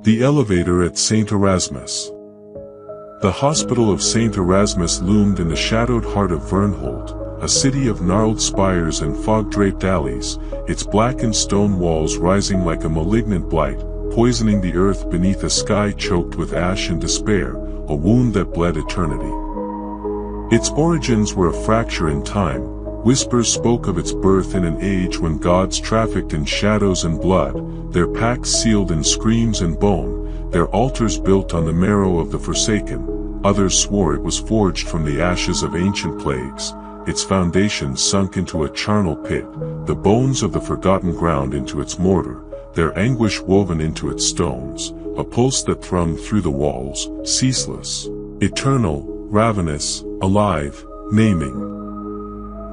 The elevator at St. Erasmus. The hospital of St. Erasmus loomed in the shadowed heart of Vyrnholt, a city of gnarled spires and fog-draped alleys, its blackened stone walls rising like a malignant blight, poisoning the earth beneath a sky choked with ash and despair, a wound that bled eternity. Its origins were a fracture in time. Whispers spoke of its birth in an age when gods trafficked in shadows and blood, their pacts sealed in screams and bone, their altars built on the marrow of the forsaken. Others swore it was forged from the ashes of ancient plagues, its foundations sunk into a charnel pit, the bones of the forgotten ground into its mortar, their anguish woven into its stones, a pulse that thrummed through the walls, ceaseless, eternal, ravenous, alive, naming.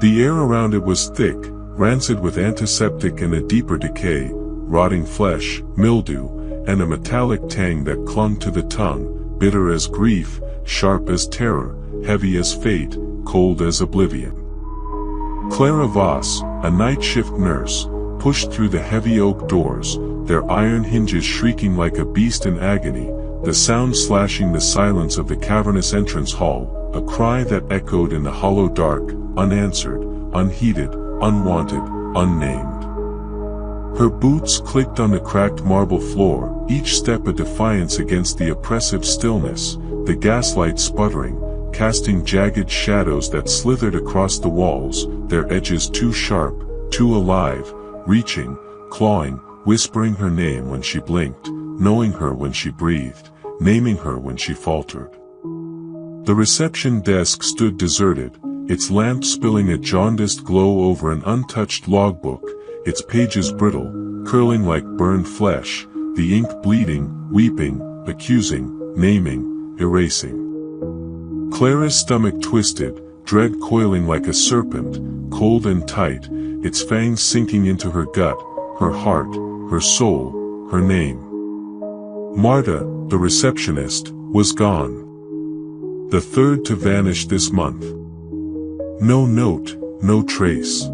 The air around it was thick, rancid with antiseptic and a deeper decay, rotting flesh, mildew, and a metallic tang that clung to the tongue, bitter as grief, sharp as terror, heavy as fate, cold as oblivion. Clara Voss, a night shift nurse, pushed through the heavy oak doors, their iron hinges shrieking like a beast in agony, the sound slashing the silence of the cavernous entrance hall, a cry that echoed in the hollow dark, unanswered, unheeded, unwanted, unnamed. Her boots clicked on the cracked marble floor, each step a defiance against the oppressive stillness, the gaslight sputtering, casting jagged shadows that slithered across the walls, their edges too sharp, too alive, reaching, clawing, whispering her name when she blinked, knowing her when she breathed, naming her when she faltered. The reception desk stood deserted, its lamp spilling a jaundiced glow over an untouched logbook, its pages brittle, curling like burned flesh, the ink bleeding, weeping, accusing, naming, erasing. Clara's stomach twisted, dread coiling like a serpent, cold and tight, its fangs sinking into her gut, her heart, her soul, her name. Marta, the receptionist, was gone. The third to vanish this month. No note, no trace.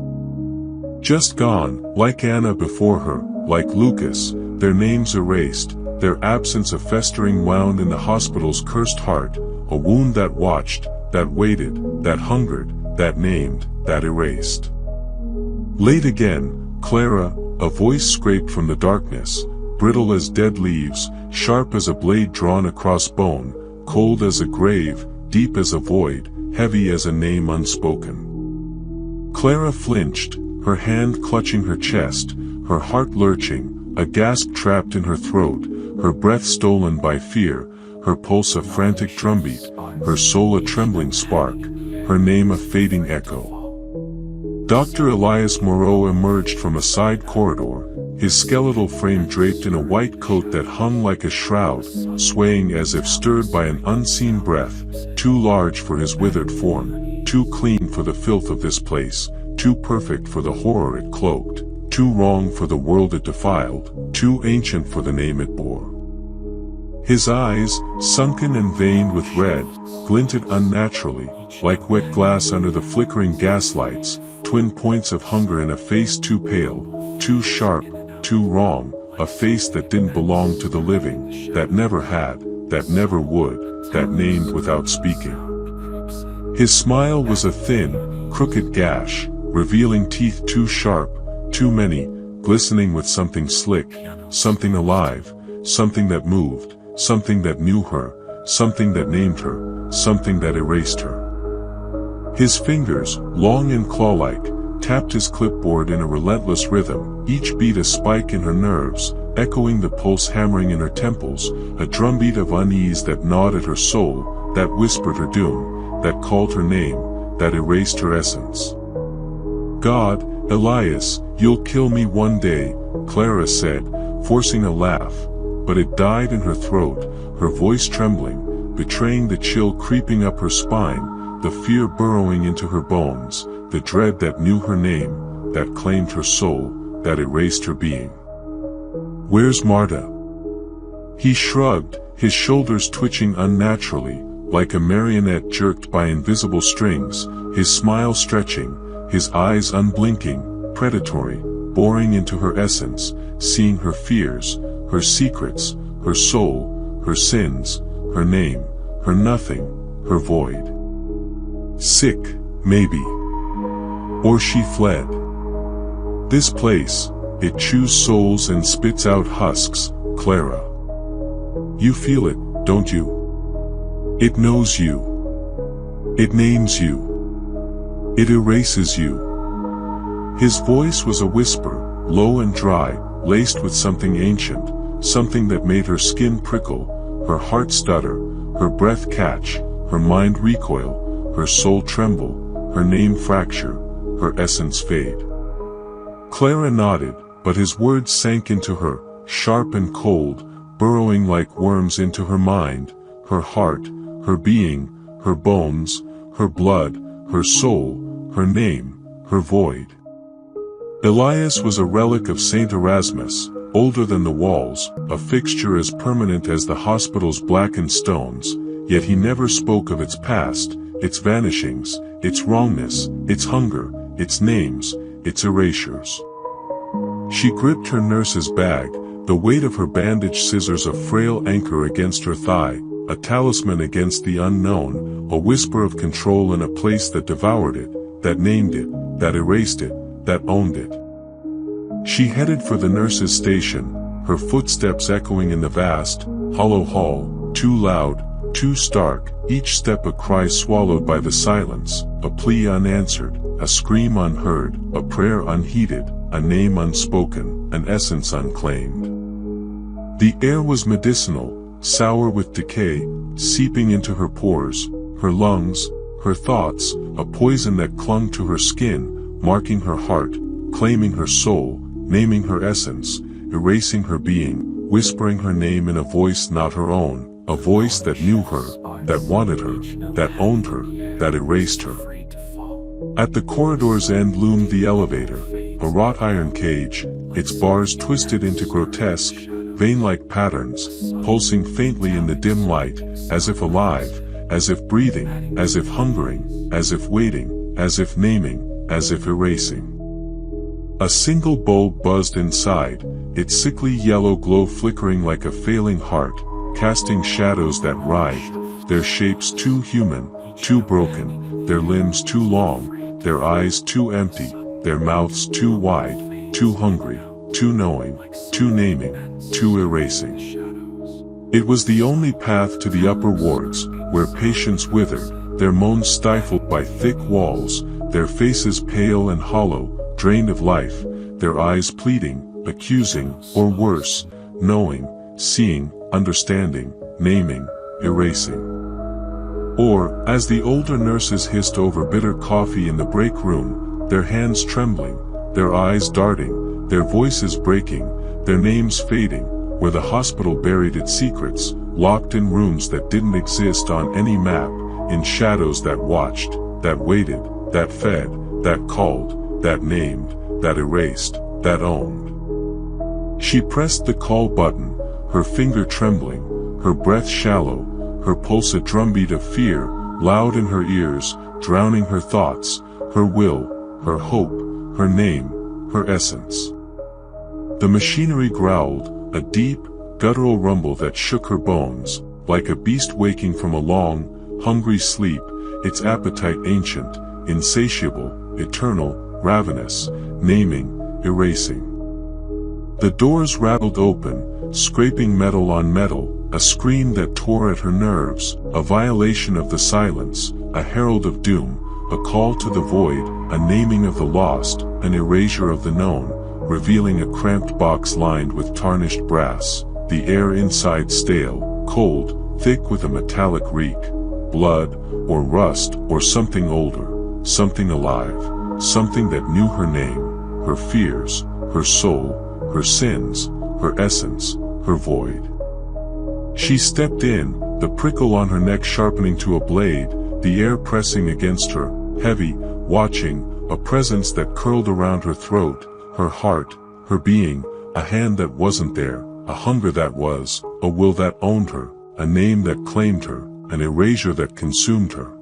Just gone, like Anna before her, like Lucas, their names erased, their absence a festering wound in the hospital's cursed heart, a wound that watched, that waited, that hungered, that named, that erased. Late again, Clara, a voice scraped from the darkness, brittle as dead leaves, sharp as a blade drawn across bone, cold as a grave, deep as a void, heavy as a name unspoken. Clara flinched, her hand clutching her chest, her heart lurching, a gasp trapped in her throat, her breath stolen by fear, her pulse a frantic drumbeat, her soul a trembling spark, her name a fading echo. Dr. Elias Moreau emerged from a side corridor, his skeletal frame draped in a white coat that hung like a shroud, swaying as if stirred by an unseen breath, too large for his withered form, too clean for the filth of this place, too perfect for the horror it cloaked, too wrong for the world it defiled, too ancient for the name it bore. His eyes, sunken and veined with red, glinted unnaturally, like wet glass under the flickering gaslights, twin points of hunger in a face too pale, too sharp, too wrong, a face that didn't belong to the living, that never had, that never would, that named without speaking. His smile was a thin, crooked gash, revealing teeth too sharp, too many, glistening with something slick, something alive, something that moved, something that knew her, something that named her, something that erased her. His fingers, long and claw-like, tapped his clipboard in a relentless rhythm, each beat a spike in her nerves, echoing the pulse hammering in her temples, a drumbeat of unease that gnawed at her soul, that whispered her doom, that called her name, that erased her essence. God, Elias, you'll kill me one day, Clara said, forcing a laugh, but it died in her throat, her voice trembling, betraying the chill creeping up her spine, the fear burrowing into her bones, the dread that knew her name, that claimed her soul, that erased her being. Where's Marta? He shrugged, his shoulders twitching unnaturally, like a marionette jerked by invisible strings, his smile stretching, his eyes unblinking, predatory, boring into her essence, seeing her fears, her secrets, her soul, her sins, her name, her nothing, her void. Sick, maybe. Or she fled. This place, it chews souls and spits out husks, Clara. You feel it, don't you? It knows you. It names you. It erases you. His voice was a whisper, low and dry, laced with something ancient, something that made her skin prickle, her heart stutter, her breath catch, her mind recoil, her soul tremble, her name fracture, her essence fade. Clara nodded, but his words sank into her, sharp and cold, burrowing like worms into her mind, her heart, her being, her bones, her blood, her soul, her name, her void. Elias was a relic of Saint Erasmus, older than the walls, a fixture as permanent as the hospital's blackened stones, yet he never spoke of its past, its vanishings, its wrongness, its hunger, its names, its erasures. She gripped her nurse's bag, the weight of her bandaged scissors a frail anchor against her thigh, a talisman against the unknown, a whisper of control in a place that devoured it, that named it, that erased it, that owned it. She headed for the nurse's station, her footsteps echoing in the vast, hollow hall, too loud, too stark, each step a cry swallowed by the silence, a plea unanswered, a scream unheard, a prayer unheeded, a name unspoken, an essence unclaimed. The air was medicinal, sour with decay, seeping into her pores, her lungs, her thoughts, a poison that clung to her skin, marking her heart, claiming her soul, naming her essence, erasing her being, whispering her name in a voice not her own, a voice that knew her, that wanted her, that owned her, that erased her. At the corridor's end loomed the elevator, a wrought iron cage, its bars twisted into grotesque, vein-like patterns, pulsing faintly in the dim light, as if alive, as if breathing, as if hungering, as if waiting, as if naming, as if erasing. A single bulb buzzed inside, its sickly yellow glow flickering like a failing heart, casting shadows that writhed, their shapes too human, too broken, their limbs too long, their eyes too empty, their mouths too wide, too hungry, too knowing, too naming, too erasing. It was the only path to the upper wards, where patients withered, their moans stifled by thick walls, their faces pale and hollow, drained of life, their eyes pleading, accusing, or worse, knowing, seeing, understanding, naming, erasing. Or, as the older nurses hissed over bitter coffee in the break room, their hands trembling, their eyes darting, their voices breaking, their names fading, where the hospital buried its secrets, locked in rooms that didn't exist on any map, in shadows that watched, that waited, that fed, that called, that named, that erased, that owned. She pressed the call button, her finger trembling, her breath shallow, her pulse a drumbeat of fear, loud in her ears, drowning her thoughts, her will, her hope, her name, her essence. The machinery growled, a deep, guttural rumble that shook her bones, like a beast waking from a long, hungry sleep, its appetite ancient, insatiable, eternal, ravenous, naming, erasing. The doors rattled open, scraping metal on metal, a scream that tore at her nerves, a violation of the silence, a herald of doom, a call to the void, a naming of the lost, an erasure of the known, revealing a cramped box lined with tarnished brass, the air inside stale, cold, thick with a metallic reek, blood, or rust, or something older, something alive. Something that knew her name, her fears, her soul, her sins, her essence, her void. She stepped in, the prickle on her neck sharpening to a blade, the air pressing against her, heavy, watching, a presence that curled around her throat, her heart, her being, a hand that wasn't there, a hunger that was, a will that owned her, a name that claimed her, an erasure that consumed her.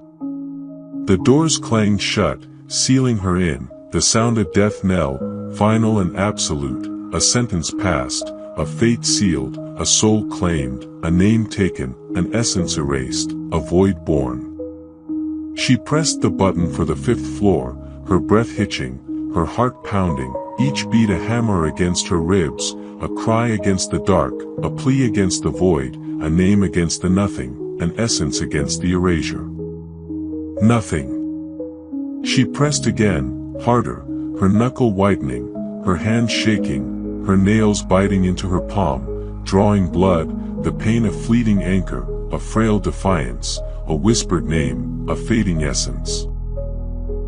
The doors clanged shut, sealing her in, the sound a death knell, final and absolute, a sentence passed, a fate sealed, a soul claimed, a name taken, an essence erased, a void born. She pressed the button for the 5th floor, her breath hitching, her heart pounding, each beat a hammer against her ribs, a cry against the dark, a plea against the void, a name against the nothing, an essence against the erasure. Nothing. She pressed again, harder, her knuckle whitening, her hand shaking, her nails biting into her palm, drawing blood, the pain a fleeting anchor, a frail defiance, a whispered name, a fading essence.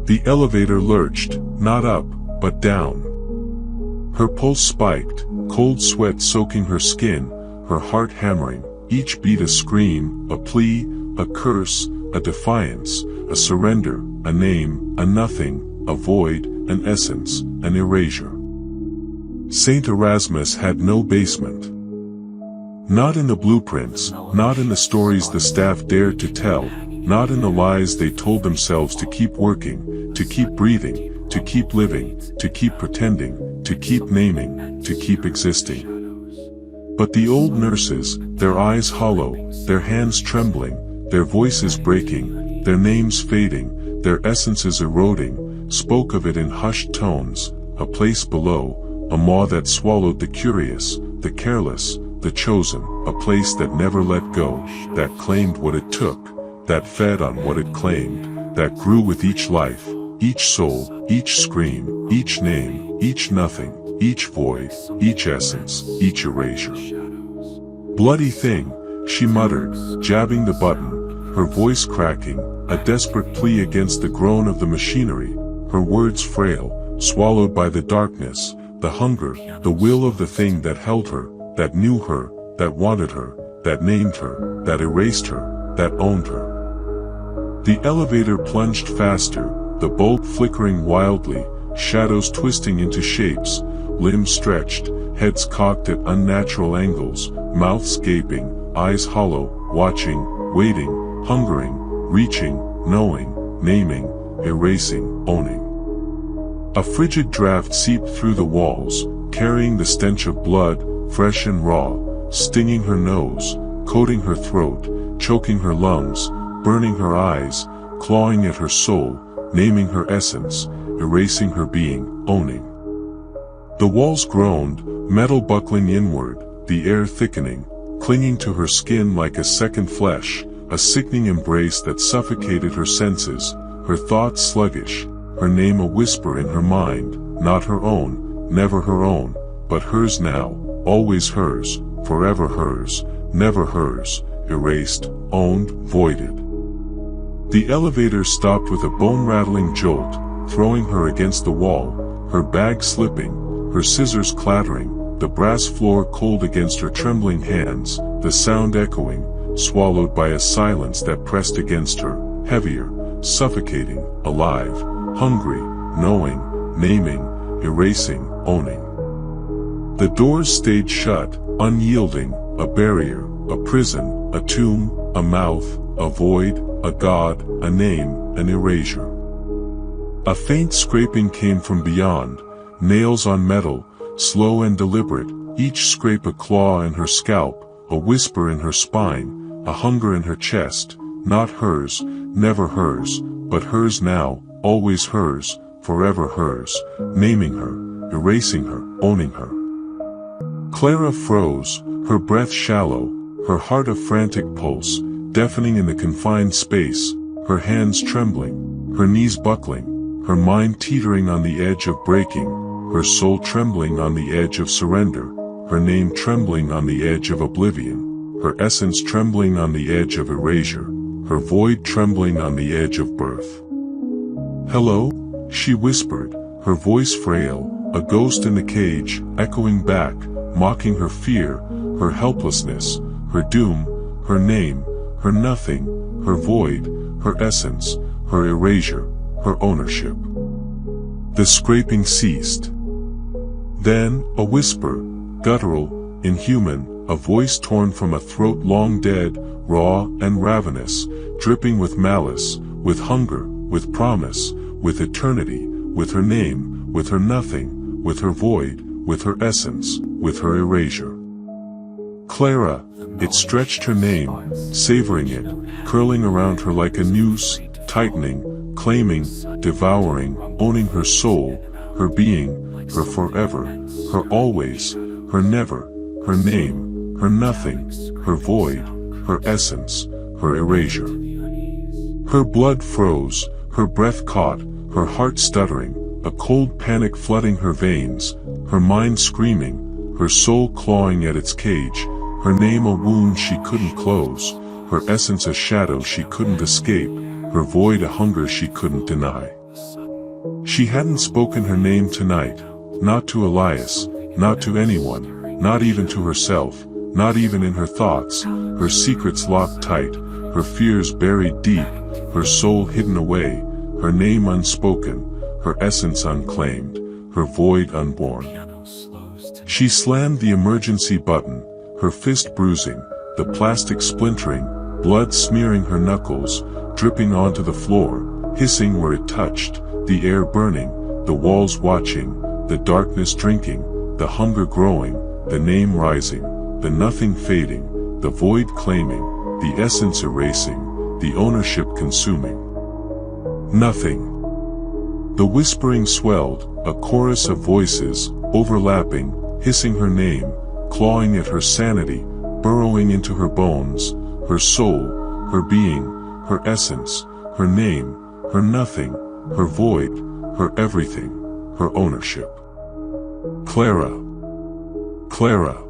The elevator lurched, not up, but down. Her pulse spiked, cold sweat soaking her skin, her heart hammering, each beat a scream, a plea, a curse, a defiance, a surrender, a name, a nothing, a void, an essence, an erasure. St. Erasmus had no basement. Not in the blueprints, not in the stories the staff dared to tell, not in the lies they told themselves to keep working, to keep breathing, to keep living, to keep pretending, to keep naming, to keep existing. But the old nurses, their eyes hollow, their hands trembling, their voices breaking, their names fading, their essences eroding, spoke of it in hushed tones, a place below, a maw that swallowed the curious, the careless, the chosen, a place that never let go, that claimed what it took, that fed on what it claimed, that grew with each life, each soul, each scream, each name, each nothing, each void, each essence, each erasure. Bloody thing, she muttered, jabbing the button, her voice cracking, a desperate plea against the groan of the machinery, her words frail, swallowed by the darkness, the hunger, the will of the thing that held her, that knew her, that wanted her, that named her, that erased her, that owned her. The elevator plunged faster, the bulb flickering wildly, shadows twisting into shapes, limbs stretched, heads cocked at unnatural angles, mouths gaping, eyes hollow, watching, waiting, hungering, reaching, knowing, naming, erasing, owning. A frigid draft seeped through the walls, carrying the stench of blood, fresh and raw, stinging her nose, coating her throat, choking her lungs, burning her eyes, clawing at her soul, naming her essence, erasing her being, owning. The walls groaned, metal buckling inward, the air thickening, clinging to her skin like a second flesh, a sickening embrace that suffocated her senses, her thoughts sluggish, her name a whisper in her mind, not her own, never her own, but hers now, always hers, forever hers, never hers, erased, owned, voided. The elevator stopped with a bone-rattling jolt, throwing her against the wall, her bag slipping, her scissors clattering, the brass floor cold against her trembling hands, the sound echoing, swallowed by a silence that pressed against her, heavier, suffocating, alive, hungry, knowing, naming, erasing, owning. The doors stayed shut, unyielding, a barrier, a prison, a tomb, a mouth, a void, a god, a name, an erasure. A faint scraping came from beyond, nails on metal, slow and deliberate, each scrape a claw in her scalp, a whisper in her spine, a hunger in her chest, not hers, never hers, but hers now, always hers, forever hers, naming her, erasing her, owning her. Clara froze, her breath shallow, her heart a frantic pulse, deafening in the confined space, her hands trembling, her knees buckling, her mind teetering on the edge of breaking, her soul trembling on the edge of surrender, her name trembling on the edge of oblivion, her essence trembling on the edge of erasure, her void trembling on the edge of birth. "Hello?" she whispered, her voice frail, a ghost in the cage, echoing back, mocking her fear, her helplessness, her doom, her name, her nothing, her void, her essence, her erasure, her ownership. The scraping ceased. Then, a whisper, guttural, inhuman, a voice torn from a throat long dead, raw and ravenous, dripping with malice, with hunger, with promise, with eternity, with her name, with her nothing, with her void, with her essence, with her erasure. Clara, it stretched her name, savoring it, curling around her like a noose, tightening, claiming, devouring, owning her soul, her being, her forever, her always, her never, her name, her nothing, her void, her essence, her erasure. Her blood froze, her breath caught, her heart stuttering, a cold panic flooding her veins, her mind screaming, her soul clawing at its cage, her name a wound she couldn't close, her essence a shadow she couldn't escape, her void a hunger she couldn't deny. She hadn't spoken her name tonight, not to Elias, not to anyone, not even to herself, not even in her thoughts, her secrets locked tight, her fears buried deep, her soul hidden away, her name unspoken, her essence unclaimed, her void unborn. She slammed the emergency button, her fist bruising, the plastic splintering, blood smearing her knuckles, dripping onto the floor, hissing where it touched, the air burning, the walls watching, the darkness drinking, the hunger growing, the name rising, the nothing fading, the void claiming, the essence erasing, the ownership consuming. Nothing. The whispering swelled, a chorus of voices, overlapping, hissing her name, clawing at her sanity, burrowing into her bones, her soul, her being, her essence, her name, her nothing, her void, her everything, her ownership. Clara. Clara.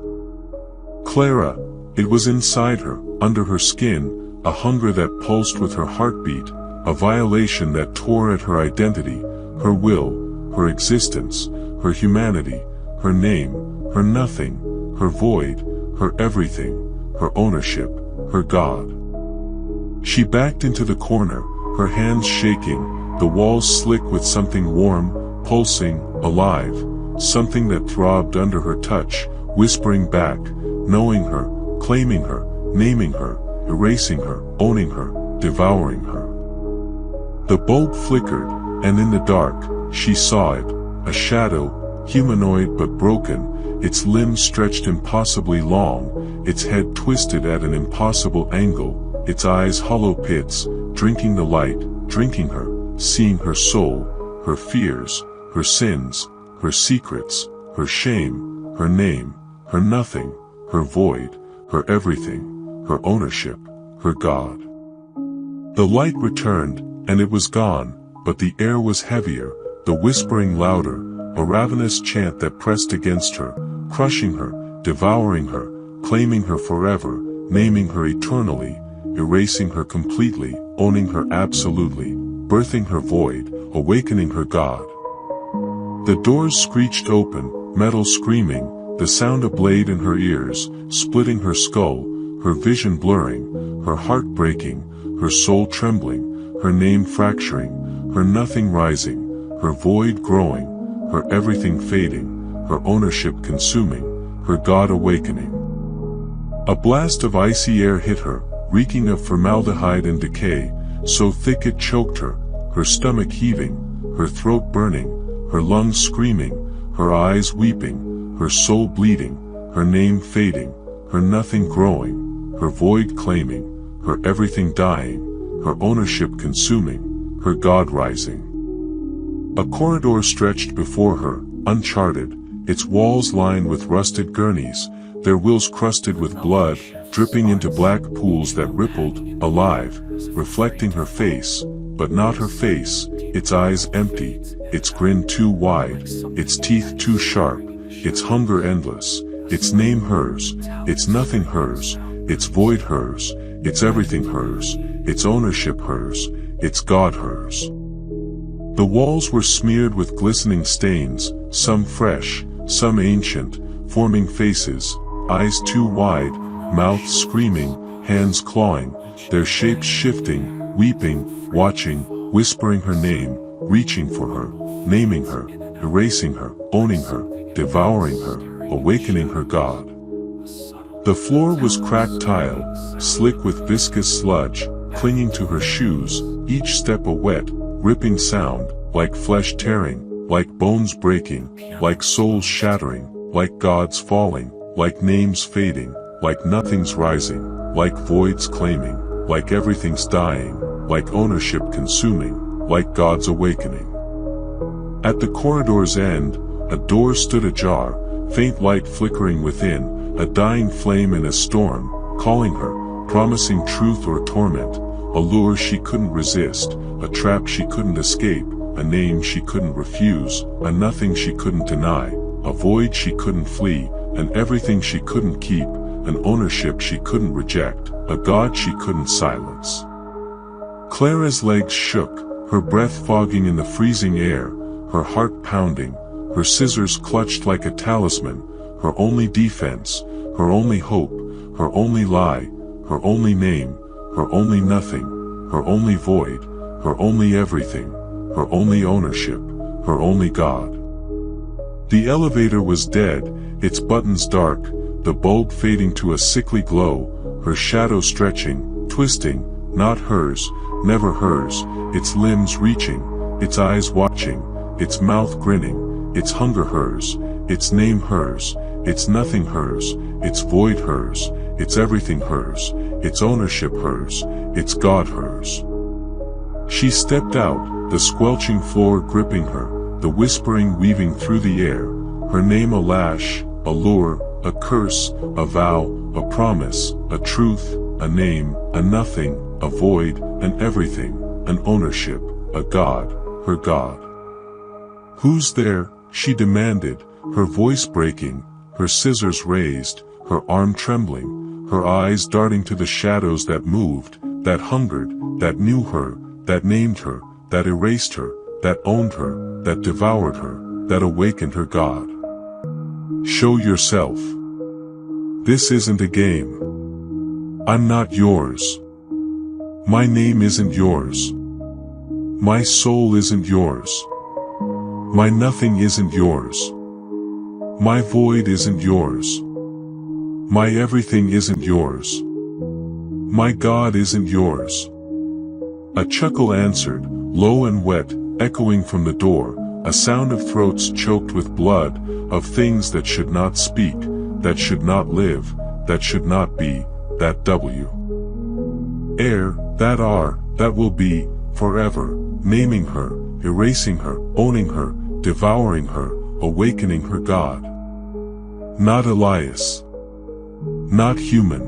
Clara, it was inside her, under her skin, a hunger that pulsed with her heartbeat, a violation that tore at her identity, her will, her existence, her humanity, her name, her nothing, her void, her everything, her ownership, her God. She backed into the corner, her hands shaking, the walls slick with something warm, pulsing, alive, something that throbbed under her touch, whispering back, knowing her, claiming her, naming her, erasing her, owning her, devouring her. The bulb flickered, and in the dark, she saw it, a shadow, humanoid but broken, its limbs stretched impossibly long, its head twisted at an impossible angle, its eyes hollow pits, drinking the light, drinking her, seeing her soul, her fears, her sins, her secrets, her shame, her name, her nothing, her void, her everything, her ownership, her God. The light returned, and it was gone, but the air was heavier, the whispering louder, a ravenous chant that pressed against her, crushing her, devouring her, claiming her forever, naming her eternally, erasing her completely, owning her absolutely, birthing her void, awakening her God. The doors screeched open, metal screaming, the sound a blade in her ears, splitting her skull, her vision blurring, her heart breaking, her soul trembling, her name fracturing, her nothing rising, her void growing, her everything fading, her ownership consuming, her God awakening. A blast of icy air hit her, reeking of formaldehyde and decay, so thick it choked her, her stomach heaving, her throat burning, her lungs screaming, her eyes weeping, her soul bleeding, her name fading, her nothing growing, her void claiming, her everything dying, her ownership consuming, her God rising. A corridor stretched before her, uncharted, its walls lined with rusted gurneys, their wheels crusted with blood, dripping into black pools that rippled, alive, reflecting her face, but not her face, its eyes empty, its grin too wide, its teeth too sharp, its hunger endless, its name hers, its nothing hers, its void hers, its everything hers, its ownership hers, its God hers. The walls were smeared with glistening stains, some fresh, some ancient, forming faces, eyes too wide, mouths screaming, hands clawing, their shapes shifting, weeping, watching, whispering her name, reaching for her, naming her, erasing her, owning her, devouring her, awakening her God. The floor was cracked tile, slick with viscous sludge, clinging to her shoes, each step a wet, ripping sound, like flesh tearing, like bones breaking, like souls shattering, like gods falling, like names fading, like nothing's rising, like voids claiming, like everything's dying, like ownership consuming, like God's awakening. At the corridor's end, a door stood ajar, faint light flickering within, a dying flame in a storm, calling her, promising truth or torment, a lure she couldn't resist, a trap she couldn't escape, a name she couldn't refuse, a nothing she couldn't deny, a void she couldn't flee, an everything she couldn't keep, an ownership she couldn't reject, a God she couldn't silence. Clara's legs shook, her breath fogging in the freezing air, her heart pounding, her scissors clutched like a talisman, her only defense, her only hope, her only lie, her only name, her only nothing, her only void, her only everything, her only ownership, her only God. The elevator was dead, its buttons dark, the bulb fading to a sickly glow, her shadow stretching, twisting, not hers, never hers, its limbs reaching, its eyes watching, its mouth grinning, its hunger hers, its name hers, its nothing hers, its void hers, its everything hers, its ownership hers, its God hers. She stepped out, the squelching floor gripping her, the whispering weaving through the air, her name a lash, a lure, a curse, a vow, a promise, a truth, a name, a nothing, a void, an everything, an ownership, a God, her God. "Who's there?" she demanded, her voice breaking, her scissors raised, her arm trembling, her eyes darting to the shadows that moved, that hungered, that knew her, that named her, that erased her, that owned her, that devoured her, that awakened her God. "Show yourself. This isn't a game. I'm not yours. My name isn't yours. My soul isn't yours. My nothing isn't yours. My void isn't yours. My everything isn't yours. My God isn't yours." A chuckle answered, low and wet, echoing from the door, a sound of throats choked with blood, of things that should not speak, that should not live, that should not be, that air, that are, that will be, forever, naming her, erasing her, owning her, devouring her, awakening her God. Not Elias. Not human.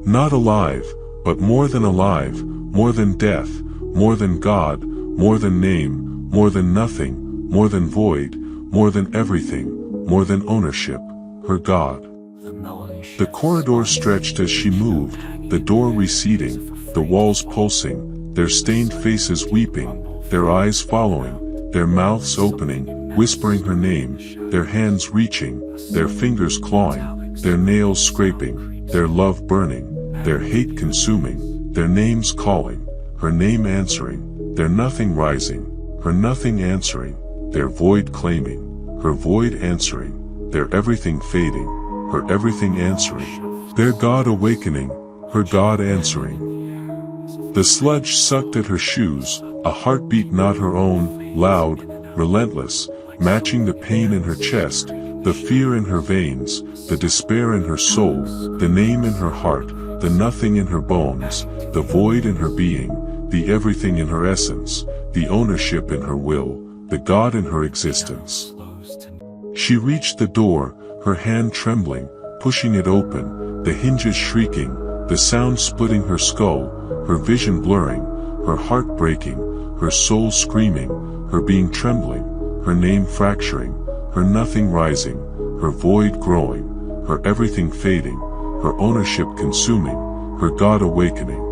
Not alive, but more than alive, more than death, more than God, more than name, more than nothing, more than void, more than everything, more than ownership, her God. The corridor stretched as she moved, the door receding, the walls pulsing, their stained faces weeping, their eyes following, their mouths opening, whispering her name, their hands reaching, their fingers clawing, their nails scraping, their love burning, their hate consuming, their names calling, her name answering, their nothing rising, her nothing answering, their void claiming, her void answering, their everything fading, her everything answering, their God awakening, her God answering. The sludge sucked at her shoes, a heartbeat not her own, loud, relentless, matching the pain in her chest, the fear in her veins, the despair in her soul, the name in her heart, the nothing in her bones, the void in her being, the everything in her essence, the ownership in her will, the God in her existence. She reached the door, her hand trembling, pushing it open, the hinges shrieking, the sound splitting her skull, her vision blurring, her heart breaking, her soul screaming, her being trembling, her name fracturing, her nothing rising, her void growing, her everything fading, her ownership consuming, her God awakening.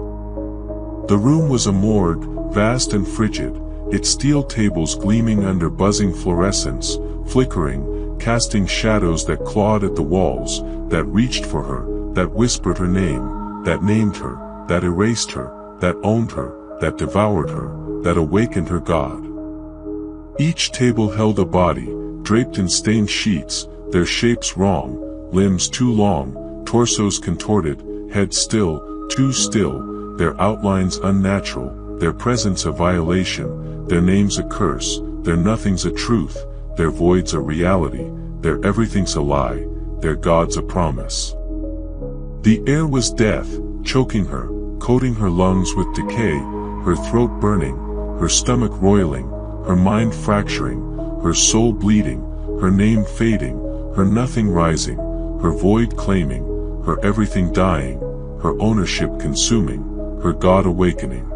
The room was a morgue, vast and frigid, its steel tables gleaming under buzzing fluorescence, flickering, casting shadows that clawed at the walls, that reached for her, that whispered her name, that named her, that erased her, that owned her, that devoured her, that awakened her God. Each table held a body, draped in stained sheets, their shapes wrong, limbs too long, torsos contorted, heads still, too still, their outlines unnatural, their presence a violation, their names a curse, their nothings a truth, their voids a reality, their everything's a lie, their God's a promise. The air was death, choking her, coating her lungs with decay, her throat burning, her stomach roiling, her mind fracturing, her soul bleeding, her name fading, her nothing rising, her void claiming, her everything dying, her ownership consuming, her God awakening.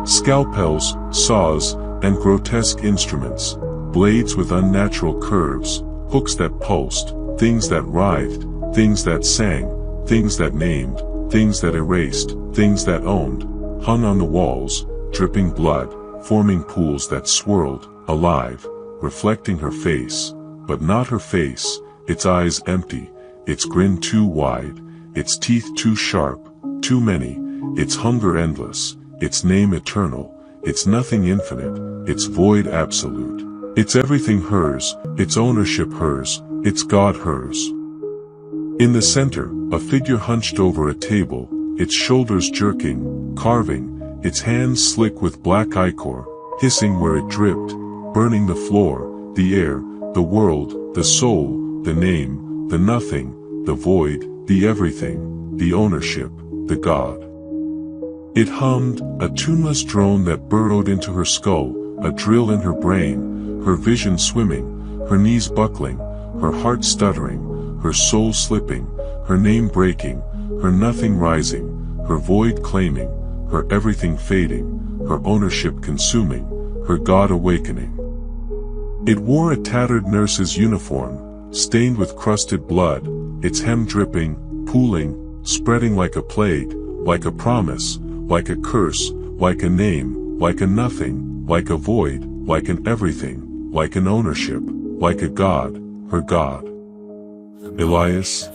Scalpels, saws, and grotesque instruments, blades with unnatural curves, hooks that pulsed, things that writhed, things that sang, things that named, things that erased, things that owned, hung on the walls, dripping blood, forming pools that swirled, alive, reflecting her face, but not her face, its eyes empty, its grin too wide, its teeth too sharp, too many, its hunger endless, its name eternal, its nothing infinite, its void absolute, its everything hers, its ownership hers, its God hers. In the center, a figure hunched over a table, its shoulders jerking, carving, its hands slick with black ichor, hissing where it dripped, burning the floor, the air, the world, the soul, the name, the nothing, the void, the everything, the ownership, the God. It hummed, a tuneless drone that burrowed into her skull, a drill in her brain, her vision swimming, her knees buckling, her heart stuttering, her soul slipping, her name breaking, her nothing rising, her void claiming, her everything fading, her ownership consuming, her God awakening. It wore a tattered nurse's uniform, stained with crusted blood, its hem dripping, pooling, spreading like a plague, like a promise, like a curse, like a name, like a nothing, like a void, like an everything, like an ownership, like a God, her God. Elias?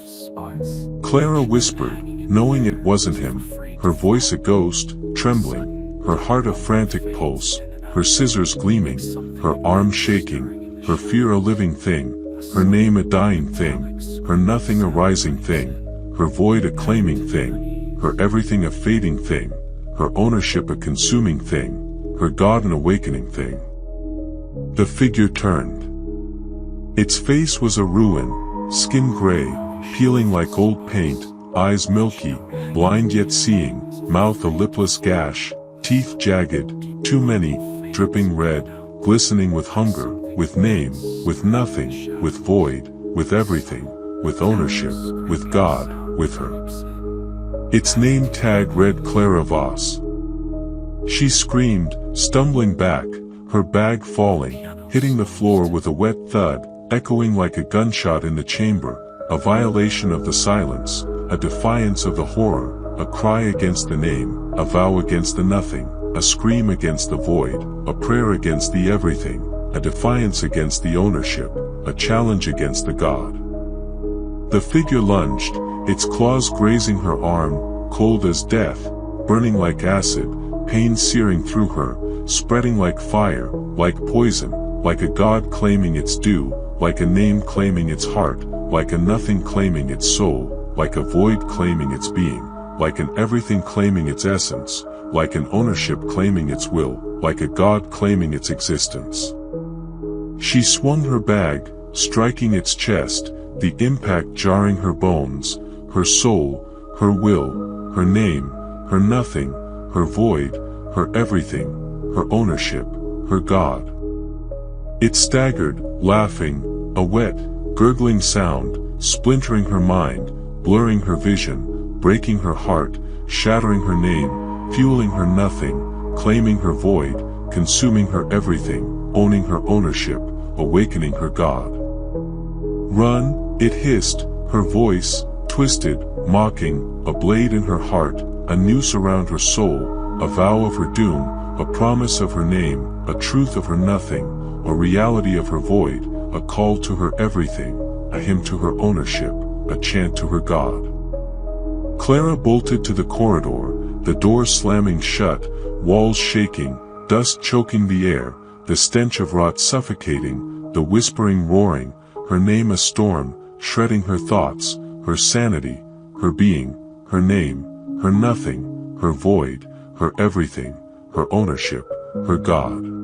Clara whispered, knowing it wasn't him, her voice a ghost, trembling, her heart a frantic pulse, her scissors gleaming, her arm shaking, her fear a living thing, her name a dying thing, her nothing a rising thing, her void a claiming thing, her everything a fading thing, her ownership a consuming thing, her God an awakening thing. The figure turned. Its face was a ruin, skin gray, peeling like old paint, eyes milky, blind yet seeing, mouth a lipless gash, teeth jagged, too many, dripping red, glistening with hunger, with name, with nothing, with void, with everything, with ownership, with God, with her. Its name tag read Clara Voss. She screamed, stumbling back, her bag falling, hitting the floor with a wet thud, echoing like a gunshot in the chamber, a violation of the silence, a defiance of the horror, a cry against the name, a vow against the nothing, a scream against the void, a prayer against the everything, a defiance against the ownership, a challenge against the God. The figure lunged, its claws grazing her arm, cold as death, burning like acid, pain searing through her, spreading like fire, like poison, like a God claiming its due, like a name claiming its heart, like a nothing claiming its soul, like a void claiming its being, like an everything claiming its essence, like an ownership claiming its will, like a God claiming its existence. She swung her bag, striking its chest, the impact jarring her bones, her soul, her will, her name, her nothing, her void, her everything, her ownership, her God. It staggered, laughing, a wet, gurgling sound, splintering her mind, blurring her vision, breaking her heart, shattering her name, fueling her nothing, claiming her void, consuming her everything, owning her ownership, awakening her God. Run, it hissed, her voice, twisted, mocking, a blade in her heart, a noose around her soul, a vow of her doom, a promise of her name, a truth of her nothing, a reality of her void, a call to her everything, a hymn to her ownership, a chant to her God. Clara bolted to the corridor, the door slamming shut, walls shaking, dust choking the air, the stench of rot suffocating, the whispering roaring, her name a storm, shredding her thoughts, her sanity, her being, her name, her nothing, her void, her everything, her ownership, her God.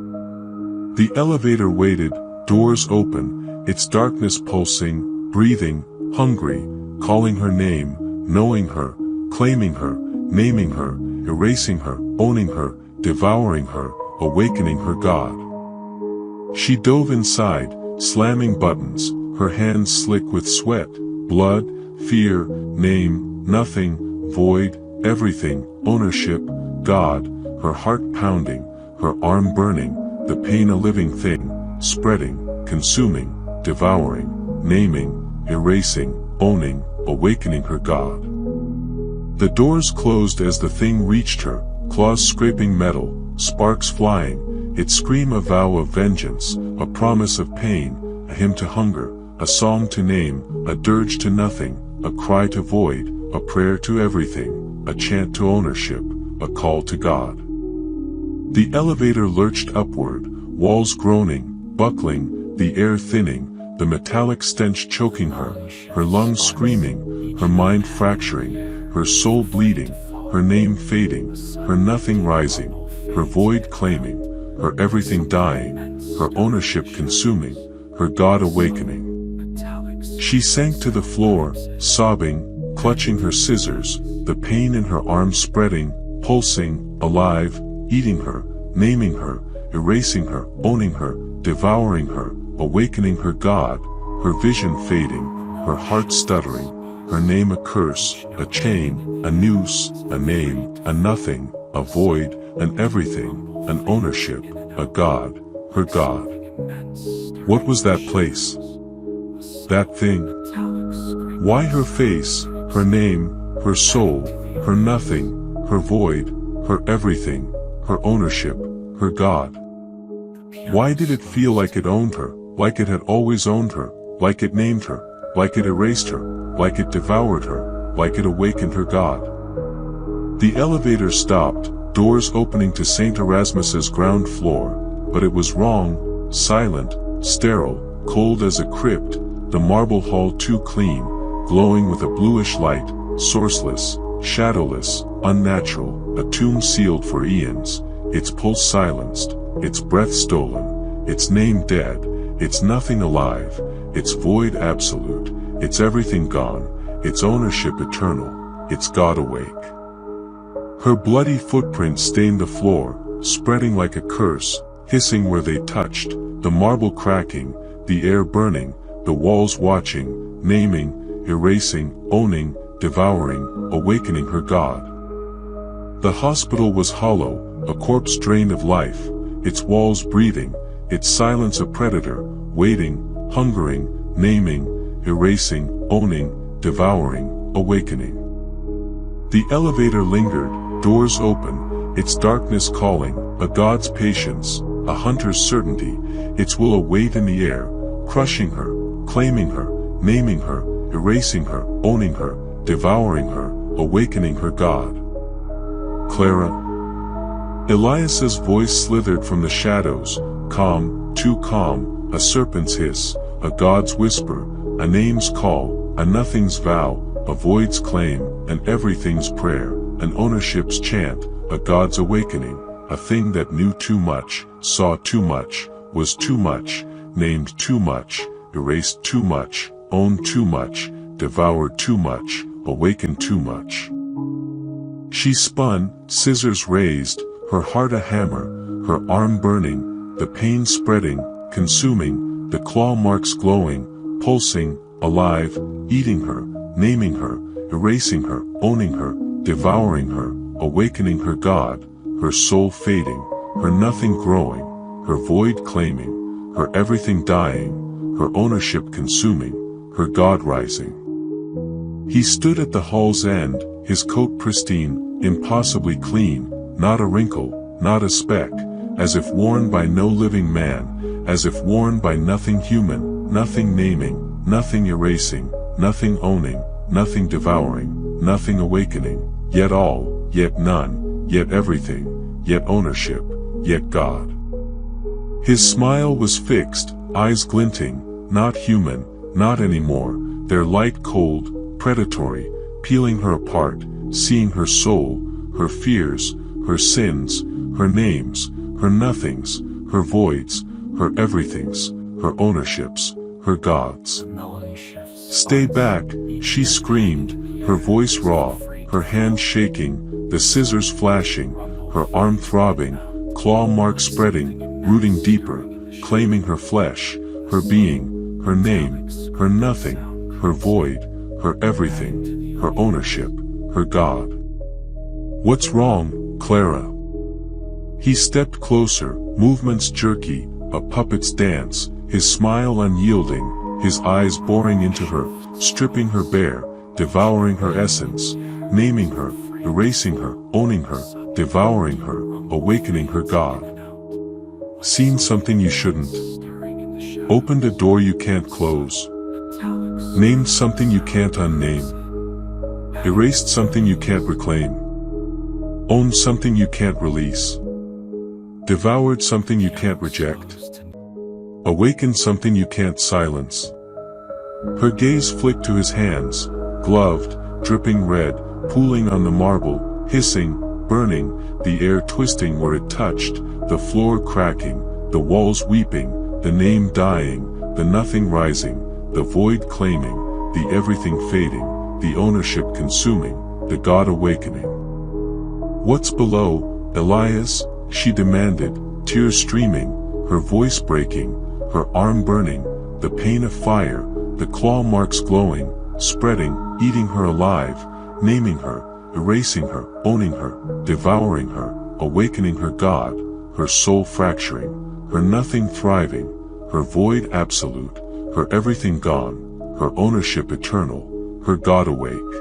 The elevator waited, doors open, its darkness pulsing, breathing, hungry, calling her name, knowing her, claiming her, naming her, erasing her, owning her, devouring her, awakening her God. She dove inside, slamming buttons, her hands slick with sweat, blood, fear, name, nothing, void, everything, ownership, God, her heart pounding, her arm burning, the pain a living thing, spreading, consuming, devouring, naming, erasing, owning, awakening her God. The doors closed as the thing reached her, claws scraping metal, sparks flying, its scream a vow of vengeance, a promise of pain, a hymn to hunger, a song to name, a dirge to nothing, a cry to void, a prayer to everything, a chant to ownership, a call to God. The elevator lurched upward, walls groaning, buckling, the air thinning, the metallic stench choking her, her lungs screaming, her mind fracturing, her soul bleeding, her name fading, her nothing rising, her void claiming, her everything dying, her ownership consuming, her God awakening. She sank to the floor, sobbing, clutching her scissors, the pain in her arm spreading, pulsing, alive, eating her, naming her, erasing her, owning her, devouring her, awakening her God, her vision fading, her heart stuttering, her name a curse, a chain, a noose, a name, a nothing, a void, an everything, an ownership, a God, her God. What was that place? That thing? Why her face, her name, her soul, her nothing, her void, her everything, her ownership, her God? Why did it feel like it owned her, like it had always owned her, like it named her, like it erased her, like it devoured her, like it awakened her God? The elevator stopped, doors opening to St. Erasmus's ground floor, but it was wrong, silent, sterile, cold as a crypt, the marble hall too clean, glowing with a bluish light, sourceless, shadowless, unnatural, a tomb sealed for eons, its pulse silenced, its breath stolen, its name dead, its nothing alive, its void absolute, its everything gone, its ownership eternal, its God awake. Her bloody footprints stained the floor, spreading like a curse, hissing where they touched, the marble cracking, the air burning, the walls watching, naming, erasing, owning, devouring, awakening her God. The hospital was hollow, a corpse drained of life, its walls breathing, its silence a predator, waiting, hungering, naming, erasing, owning, devouring, awakening. The elevator lingered, doors open, its darkness calling, a God's patience, a hunter's certainty, its will await in the air, crushing her, claiming her, naming her, erasing her, owning her, devouring her, awakening her God. Clara. Elias's voice slithered from the shadows, calm, too calm, a serpent's hiss, a God's whisper, a name's call, a nothing's vow, a void's claim, an everything's prayer, an ownership's chant, a God's awakening, a thing that knew too much, saw too much, was too much, named too much, erased too much, owned too much, devoured too much, awakened too much. She spun, scissors raised, her heart a hammer, her arm burning, the pain spreading, consuming, the claw marks glowing, pulsing, alive, eating her, naming her, erasing her, owning her, devouring her, awakening her God, her soul fading, her nothing growing, her void claiming, her everything dying, her ownership consuming, her God rising. He stood at the hall's end, his coat pristine, impossibly clean, not a wrinkle, not a speck, as if worn by no living man, as if worn by nothing human, nothing naming, nothing erasing, nothing owning, nothing devouring, nothing awakening, yet all, yet none, yet everything, yet ownership, yet God. His smile was fixed, eyes glinting, not human, not anymore, their light cold, predatory, peeling her apart, seeing her soul, her fears, her sins, her names, her nothings, her voids, her everythings, her ownerships, her gods. Stay back, she screamed, her voice raw, her hand shaking, the scissors flashing, her arm throbbing, claw marks spreading, rooting deeper, claiming her flesh, her being, her name, her nothing, her void, her everything, her ownership, her God. "What's wrong, Clara?" He stepped closer, movements jerky, a puppet's dance, his smile unyielding, his eyes boring into her, stripping her bare, devouring her essence, naming her, erasing her, owning her, devouring her, awakening her God. Seen something you shouldn't. Opened a door you can't close. Named something you can't unname. Erased something you can't reclaim. Owned something you can't release. Devoured something you can't reject. Awakened something you can't silence. Her gaze flicked to his hands, gloved, dripping red, pooling on the marble, hissing, burning, the air twisting where it touched, the floor cracking, the walls weeping, the name dying, the nothing rising, the void claiming, the everything fading, the ownership consuming, the God awakening. "What's below, Elias?" she demanded, tears streaming, her voice breaking, her arm burning, the pain of fire, the claw marks glowing, spreading, eating her alive, naming her, erasing her, owning her, devouring her, awakening her God, her soul fracturing, her nothing thriving, her void absolute, her everything gone, her ownership eternal, her God awake.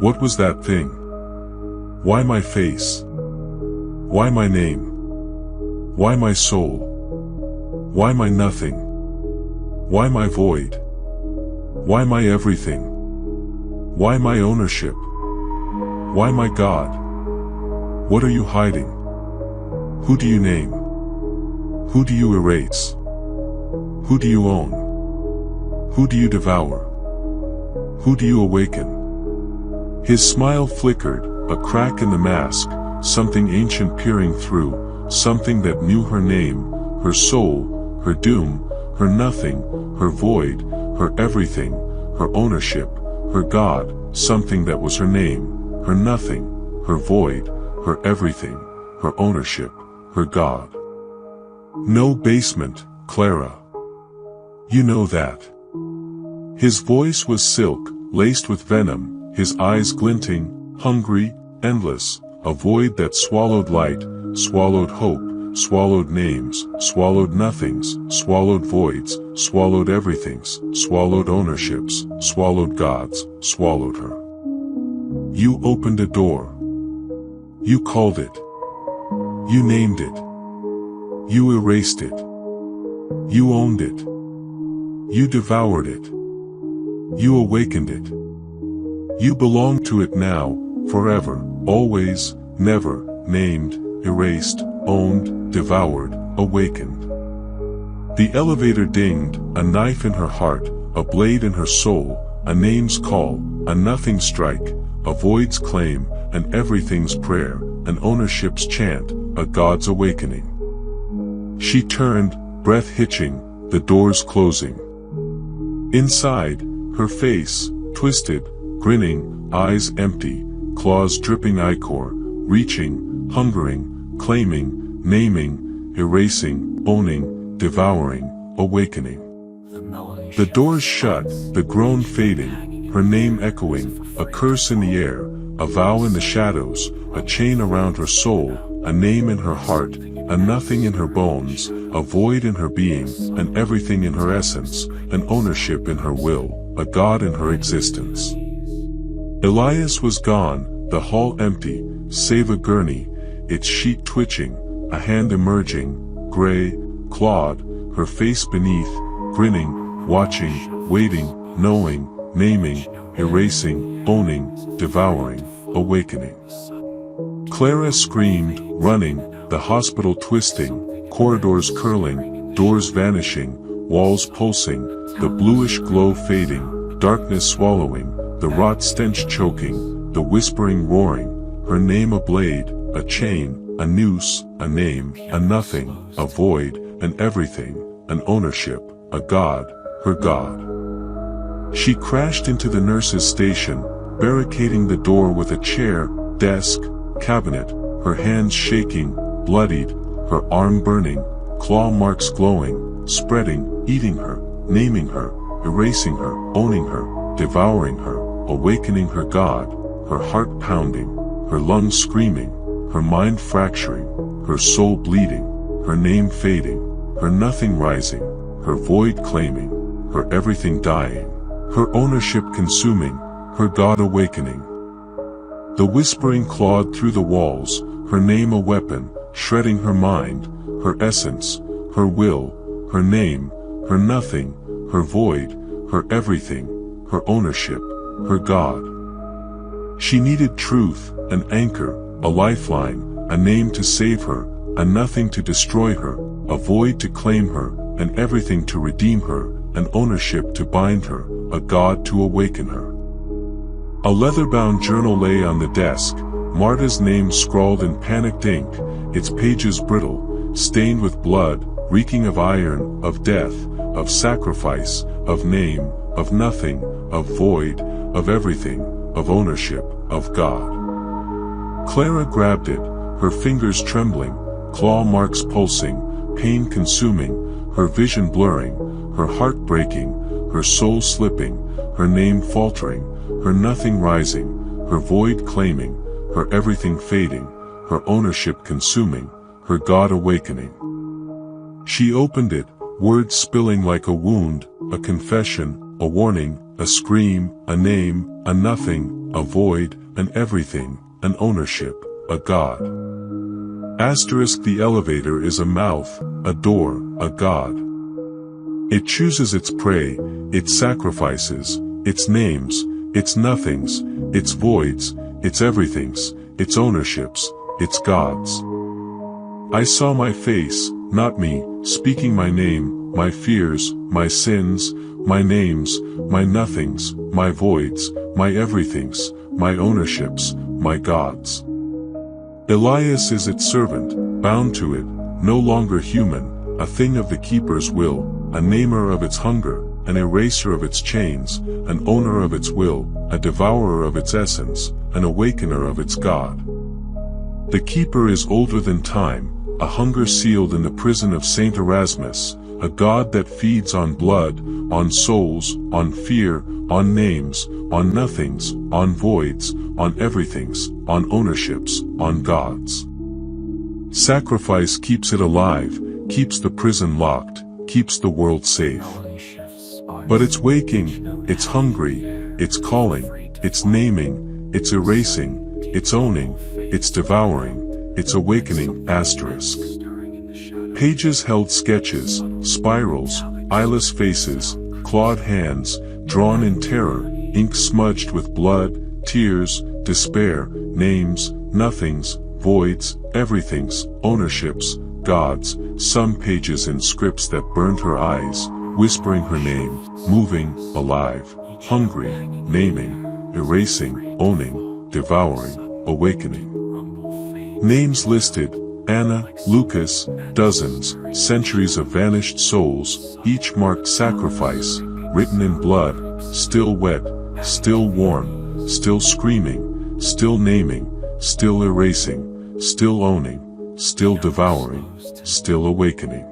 What was that thing? Why my face? Why my name? Why my soul? Why my nothing? Why my void? Why my everything? Why my ownership? Why my God? What are you hiding? Who do you name? Who do you erase? Who do you own? Who do you devour? Who do you awaken? His smile flickered, a crack in the mask, something ancient peering through, something that knew her name, her soul, her doom, her nothing, her void, her everything, her ownership, her God, something that was her name, her nothing, her void, her everything, her ownership, her God. No basement, Clara. You know that. His voice was silk, laced with venom, his eyes glinting, hungry, endless, a void that swallowed light, swallowed hope, swallowed names, swallowed nothings, swallowed voids, swallowed everythings, swallowed ownerships, swallowed gods, swallowed her. You opened a door. You called it. You named it. You erased it. You owned it. You devoured it. You awakened it. You belong to it now, forever, always, never, named, erased, owned, devoured, awakened. The elevator dinged, a knife in her heart, a blade in her soul, a name's call, a nothing strike, a void's claim, an everything's prayer, an ownership's chant, a God's awakening. She turned, breath hitching, the doors closing. Inside, her face, twisted, grinning, eyes empty, claws dripping ichor, reaching, hungering, claiming, naming, erasing, owning, devouring, awakening. The doors shut, the groan fading, her name echoing, a curse in the air, a vow in the shadows, a chain around her soul, a name in her heart, a nothing in her bones, a void in her being, an everything in her essence, an ownership in her will, a God in her existence. Elias was gone, the hall empty, save a gurney, its sheet twitching, a hand emerging, gray, clawed, her face beneath, grinning, watching, waiting, knowing, naming, erasing, owning, devouring, awakening. Clara screamed, running, the hospital twisting, corridors curling, doors vanishing, walls pulsing, the bluish glow fading, darkness swallowing, the rot stench choking, the whispering roaring, her name a blade, a chain, a noose, a name, a nothing, a void, an everything, an ownership, a God, her God. She crashed into the nurse's station, barricading the door with a chair, desk, cabinet, her hands shaking, bloodied, her arm burning, claw marks glowing, spreading, eating her, naming her, erasing her, owning her, devouring her, awakening her God, her heart pounding, her lungs screaming, her mind fracturing, her soul bleeding, her name fading, her nothing rising, her void claiming, her everything dying, her ownership consuming, her God awakening. The whispering clawed through the walls, her name a weapon, shredding her mind, her essence, her will, her name, her nothing, her void, her everything, her ownership, her God. She needed truth, an anchor, a lifeline, a name to save her, a nothing to destroy her, a void to claim her, an everything to redeem her, an ownership to bind her, a God to awaken her. A leather-bound journal lay on the desk, Marta's name scrawled in panicked ink, its pages brittle, stained with blood, reeking of iron, of death, of sacrifice, of name, of nothing, of void, of everything, of ownership, of God. Clara grabbed it, her fingers trembling, claw marks pulsing, pain consuming, her vision blurring, her heart breaking, her soul slipping, her name faltering, her nothing rising, her void claiming, her everything fading, her ownership consuming, her God awakening. She opened it, words spilling like a wound, a confession, a warning, a scream, a name, a nothing, a void, an everything, an ownership, a God. Asterisk the elevator is a mouth, a door, a God. It chooses its prey, its sacrifices, its names, its nothings, its voids, its everythings, its ownerships, its gods. I saw my face, not me, speaking my name, my fears, my sins, my names, my nothings, my voids, my everythings, my ownerships, my gods. Elias is its servant, bound to it, no longer human, a thing of the keeper's will, a namer of its hunger, an eraser of its chains, an owner of its will, a devourer of its essence, an awakener of its God. The keeper is older than time, a hunger sealed in the prison of Saint Erasmus, a God that feeds on blood, on souls, on fear, on names, on nothings, on voids, on everythings, on ownerships, on gods. Sacrifice keeps it alive, keeps the prison locked, keeps the world safe. But it's waking, it's hungry, it's calling, it's naming, it's erasing, it's owning, it's devouring, it's awakening, asterisk. Pages held sketches, spirals, eyeless faces, clawed hands, drawn in terror, ink smudged with blood, tears, despair, names, nothings, voids, everythings, ownerships, gods, some pages in scripts that burned her eyes, whispering her name, moving, alive, hungry, naming, erasing, owning, devouring, awakening. Names listed, Anna, Lucas, dozens, centuries of vanished souls, each marked sacrifice, written in blood, still wet, still warm, still screaming, still naming, still erasing, still owning, still devouring, still awakening.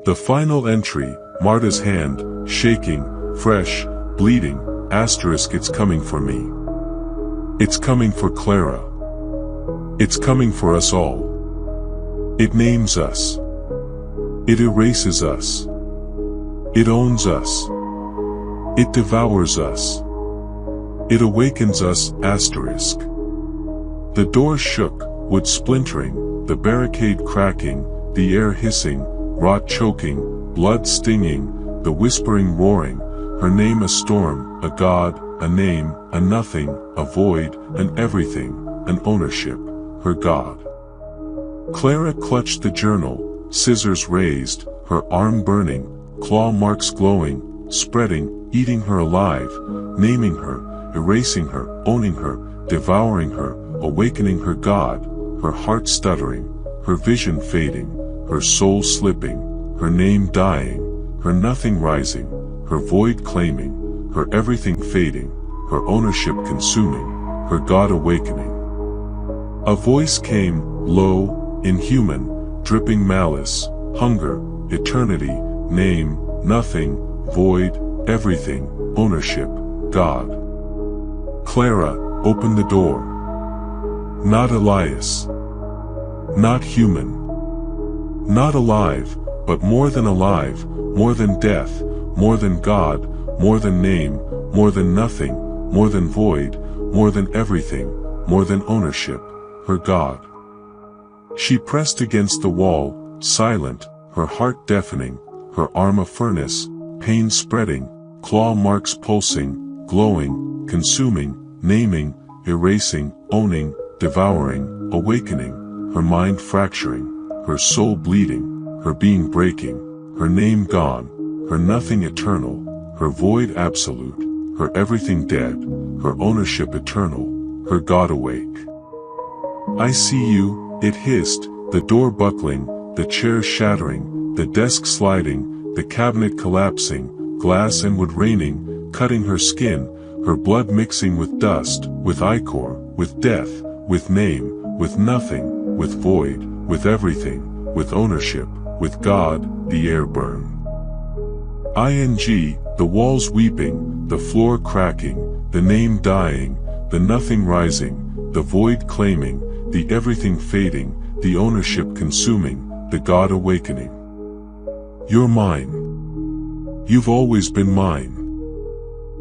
The final entry, Marta's hand, shaking, fresh, bleeding, asterisk it's coming for me. It's coming for Clara. It's coming for us all. It names us. It erases us. It owns us. It devours us. It awakens us, asterisk. The door shook, wood splintering, the barricade cracking, the air hissing, rot choking, blood stinging, the whispering roaring, her name a storm, a god, a name, a nothing, a void, an everything, an ownership, her God. Clara clutched the journal, scissors raised, her arm burning, claw marks glowing, spreading, eating her alive, naming her, erasing her, owning her, devouring her, awakening her God, her heart stuttering, her vision fading, her soul slipping, her name dying, her nothing rising, her void claiming, her everything fading, her ownership consuming, her God awakening. A voice came, low, inhuman, dripping malice, hunger, eternity, name, nothing, void, everything, ownership, God. Clara, open the door. Not Elias. Not human. Not alive, but more than alive, more than death, more than God, more than name, more than nothing, more than void, more than everything, more than ownership, her God. She pressed against the wall, silent, her heart deafening, her arm a furnace, pain spreading, claw marks pulsing, glowing, consuming, naming, erasing, owning, devouring, awakening, her mind fracturing, her soul bleeding, her being breaking, her name gone, her nothing eternal, her void absolute, her everything dead, her ownership eternal, her God awake. I see you, it hissed, the door buckling, the chairs shattering, the desk sliding, the cabinet collapsing, glass and wood raining, cutting her skin, her blood mixing with dust, with ichor, with death, with name, with nothing, with void, with everything, with ownership, with God, the air burn. The walls weeping, the floor cracking, the name dying, the nothing rising, the void claiming, the everything fading, the ownership consuming, the God awakening. You're mine. You've always been mine.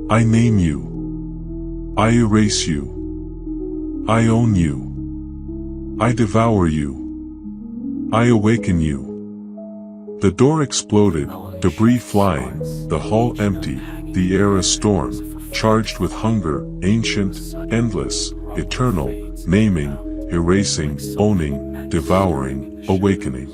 I name you. I erase you. I own you. I devour you. I awaken you. The door exploded, debris flying, the hall empty, the air a storm, charged with hunger, ancient, endless, eternal, naming, erasing, owning, devouring, awakening.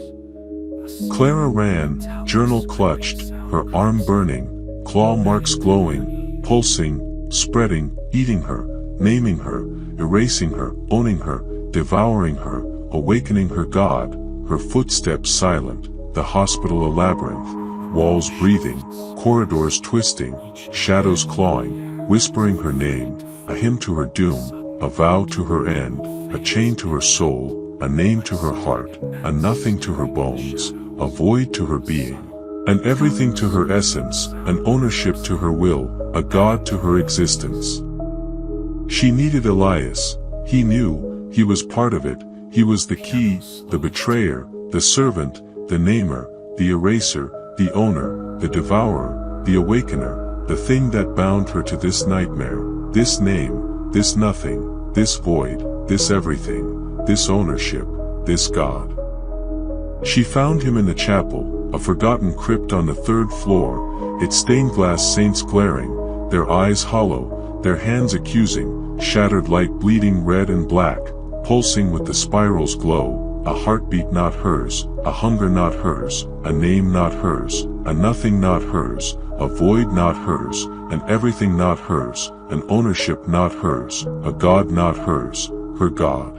Clara ran, journal clutched, her arm burning, claw marks glowing, pulsing, spreading, eating her, naming her, erasing her, owning her, devouring her, awakening her God, her footsteps silent, the hospital a labyrinth, walls breathing, corridors twisting, shadows clawing, whispering her name, a hymn to her doom, a vow to her end, a chain to her soul, a name to her heart, a nothing to her bones, a void to her being, an everything to her essence, an ownership to her will, a God to her existence. She needed Elias. He knew, he was part of it, he was the key, the betrayer, the servant, the namer, the eraser, the owner, the devourer, the awakener, the thing that bound her to this nightmare, this name, this nothing, this void, this everything, this ownership, this God. She found him in the chapel, a forgotten crypt on the third floor, its stained glass saints glaring, their eyes hollow, their hands accusing, shattered light bleeding red and black, pulsing with the spiral's glow, a heartbeat not hers, a hunger not hers, a name not hers, a nothing not hers, a void not hers, an everything not hers, an ownership not hers, a God not hers, her God.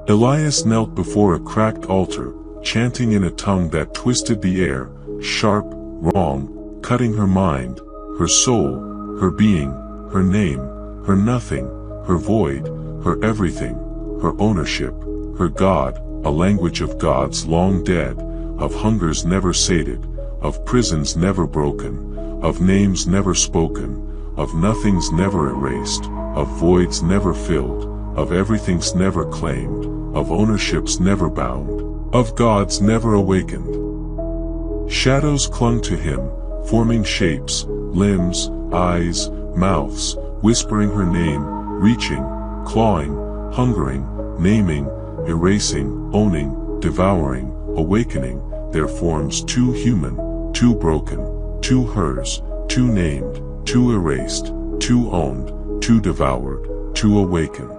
Elias knelt before a cracked altar, chanting in a tongue that twisted the air, sharp, wrong, cutting her mind, her soul, her being, her name, her nothing, her void, her everything, her ownership, her God, a language of gods long dead, of hungers never sated, of prisons never broken, of names never spoken, of nothings never erased, of voids never filled, of everythings never claimed, of ownerships never bound, of gods never awakened. Shadows clung to him, forming shapes, limbs, eyes, mouths, whispering her name, reaching, clawing, hungering, naming, erasing, owning, devouring, awakening, their forms too human, too broken, too hers, too named, too erased, too owned, too devoured, too awakened.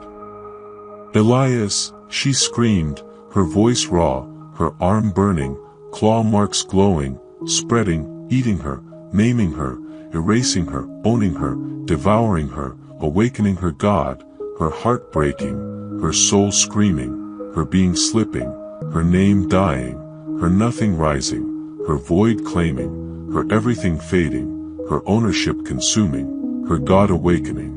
Elias, she screamed, her voice raw, her arm burning, claw marks glowing, spreading, eating her, naming her, erasing her, owning her, devouring her, awakening her God, her heart breaking, her soul screaming, her being slipping, her name dying, her nothing rising, her void claiming, her everything fading, her ownership consuming, her God awakening.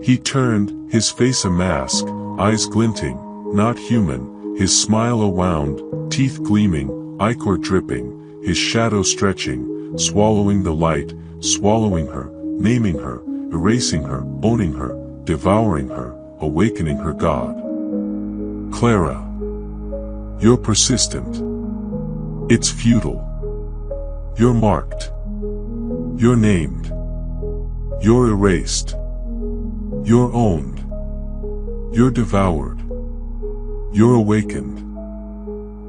He turned, his face a mask, eyes glinting, not human, his smile a wound, teeth gleaming, ichor dripping, his shadow stretching, swallowing the light, swallowing her, naming her, erasing her, owning her, devouring her, awakening her God. Clara. You're persistent. It's futile. You're marked. You're named. You're erased. You're owned. You're devoured. You're awakened.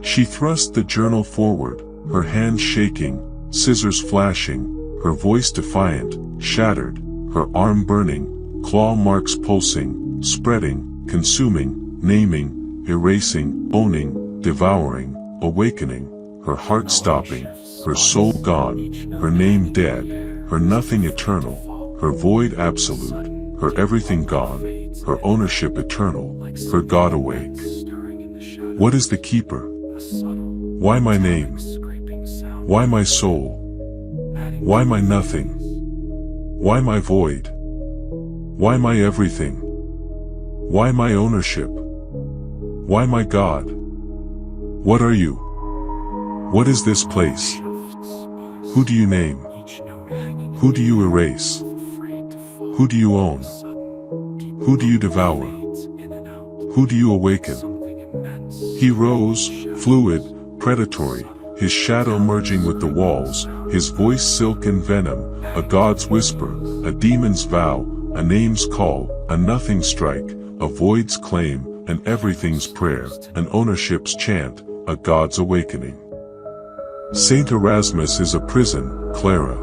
She thrust the journal forward, her hand shaking, scissors flashing, her voice defiant, shattered, her arm burning, claw marks pulsing, spreading, consuming, naming, erasing, owning, devouring, awakening, her heart stopping, her soul gone, her name dead, her nothing eternal, her void absolute, her everything gone, her ownership eternal, her God awake. What is the keeper? Why my name? Why my soul? Why my nothing? Why my void? Why my everything? Why my ownership? Why my God? What are you? What is this place? Who do you name? Who do you erase? Who do you own? Who do you devour? Who do you awaken? He rose, fluid, predatory, his shadow merging with the walls, his voice silk and venom, a god's whisper, a demon's vow, a name's call, a nothing strike, a void's claim, an everything's prayer, an ownership's chant, a god's awakening. Saint Erasmus is a prison, Clara.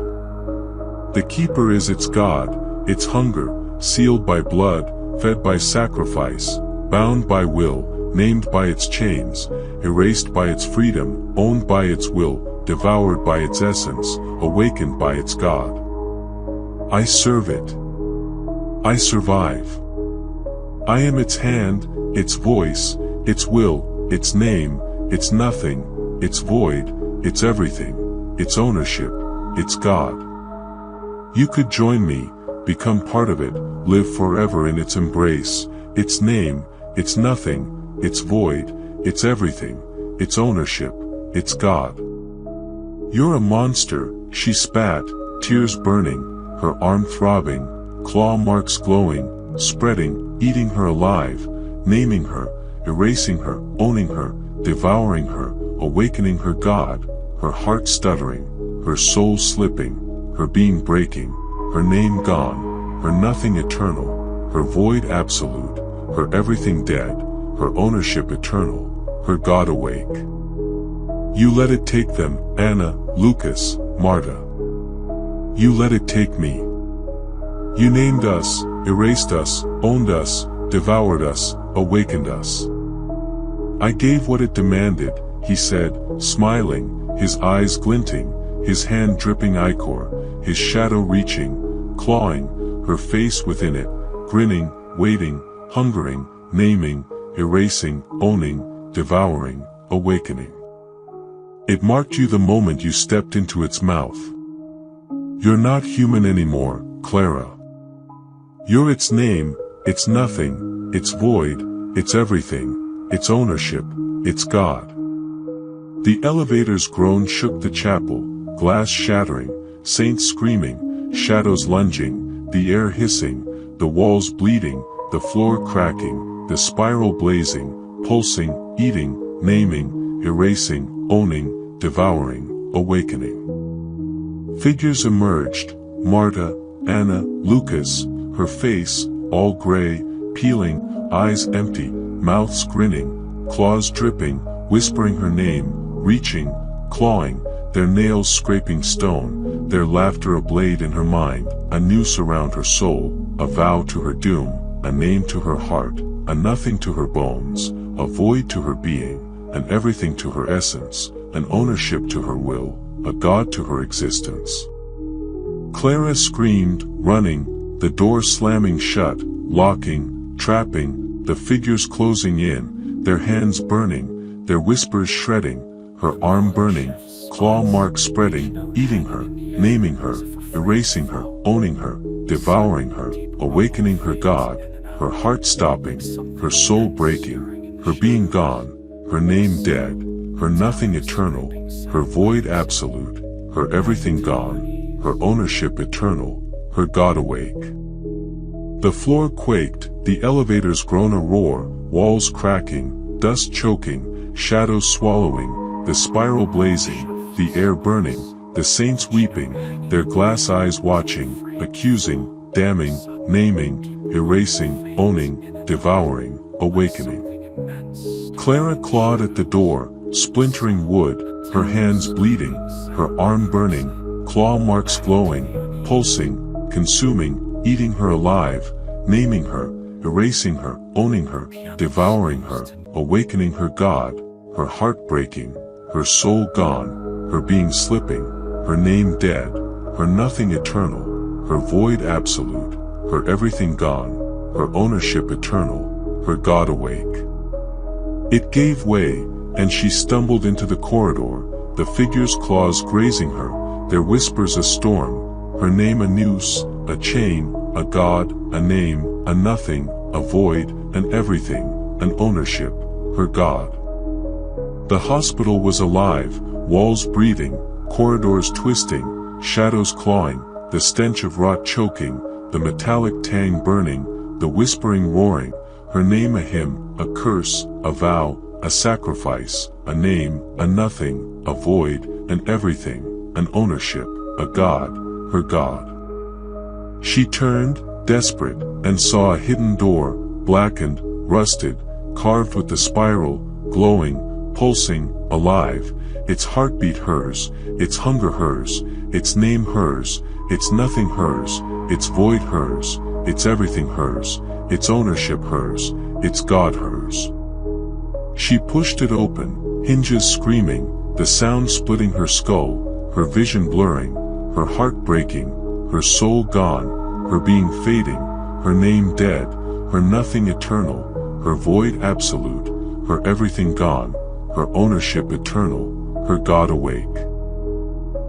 The keeper is its God, its hunger, sealed by blood, fed by sacrifice, bound by will, named by its chains, erased by its freedom, owned by its will, devoured by its essence, awakened by its God. I serve it. I survive. I am its hand, its voice, its will, its name, its nothing, its void, its everything, its ownership, its God. You could join me, become part of it, live forever in its embrace, its name, its nothing, its void, its everything, its ownership, its God. You're a monster, she spat, tears burning, her arm throbbing, claw marks glowing, spreading, eating her alive, naming her, erasing her, owning her, devouring her, awakening her God, her heart stuttering, her soul slipping, her being breaking, her name gone, her nothing eternal, her void absolute, her everything dead, her ownership eternal, her God awake. You let it take them, Anna, Lucas, Marta. You let it take me. You named us, erased us, owned us, devoured us, awakened us. I gave what it demanded, he said, smiling, his eyes glinting, his hand dripping ichor, his shadow reaching, clawing, her face within it, grinning, waiting, hungering, naming, erasing, owning, devouring, awakening. It marked you the moment you stepped into its mouth. You're not human anymore, Clara. You're its name, its nothing, its void, its everything, its ownership, its God. The elevator's groan shook the chapel, glass shattering, saints screaming, shadows lunging, the air hissing, the walls bleeding, the floor cracking, the spiral blazing, pulsing, eating, naming, erasing, owning, devouring, awakening. Figures emerged, Marta, Anna, Lucas, her face, all gray, peeling, eyes empty, mouths grinning, claws dripping, whispering her name, reaching, clawing, their nails scraping stone, their laughter a blade in her mind, a noose around her soul, a vow to her doom, a name to her heart, a nothing to her bones, a void to her being, an everything to her essence, an ownership to her will, a God to her existence. Clara screamed, running, the door slamming shut, locking, trapping, the figures closing in, their hands burning, their whispers shredding, her arm burning, claw marks spreading, eating her, naming her, erasing her, owning her, devouring her, awakening her God, her heart stopping, her soul breaking, her being gone, her name dead, her nothing eternal, her void absolute, her everything gone, her ownership eternal, her God awake. The floor quaked, the elevators groan a roar, walls cracking, dust choking, shadows swallowing, the spiral blazing, the air burning, the saints weeping, their glass eyes watching, accusing, damning, naming, erasing, owning, devouring, awakening. Clara clawed at the door, splintering wood, her hands bleeding, her arm burning, claw marks glowing, pulsing, consuming, eating her alive, naming her, erasing her, owning her, devouring her, awakening her God, her heart breaking, her soul gone, her being slipping, her name dead, her nothing eternal, her void absolute, her everything gone, her ownership eternal, her God awake. It gave way, and she stumbled into the corridor, the figure's claws grazing her, their whispers a storm, her name a noose, a chain, a God, a name, a nothing, a void, an everything, an ownership, her God. The hospital was alive, walls breathing, corridors twisting, shadows clawing, the stench of rot choking, the metallic tang burning, the whispering roaring, her name a hymn, a curse, a vow, a sacrifice, a name, a nothing, a void, an everything, an ownership, a God, her God. She turned, desperate, and saw a hidden door, blackened, rusted, carved with the spiral, glowing, pulsing, alive, its heartbeat hers, its hunger hers, its name hers, its nothing hers, its void hers, its everything hers, its ownership hers, its God hers. She pushed it open, hinges screaming, the sound splitting her skull, her vision blurring, her heart breaking, her soul gone, her being fading, her name dead, her nothing eternal, her void absolute, her everything gone, her ownership eternal, her God awake.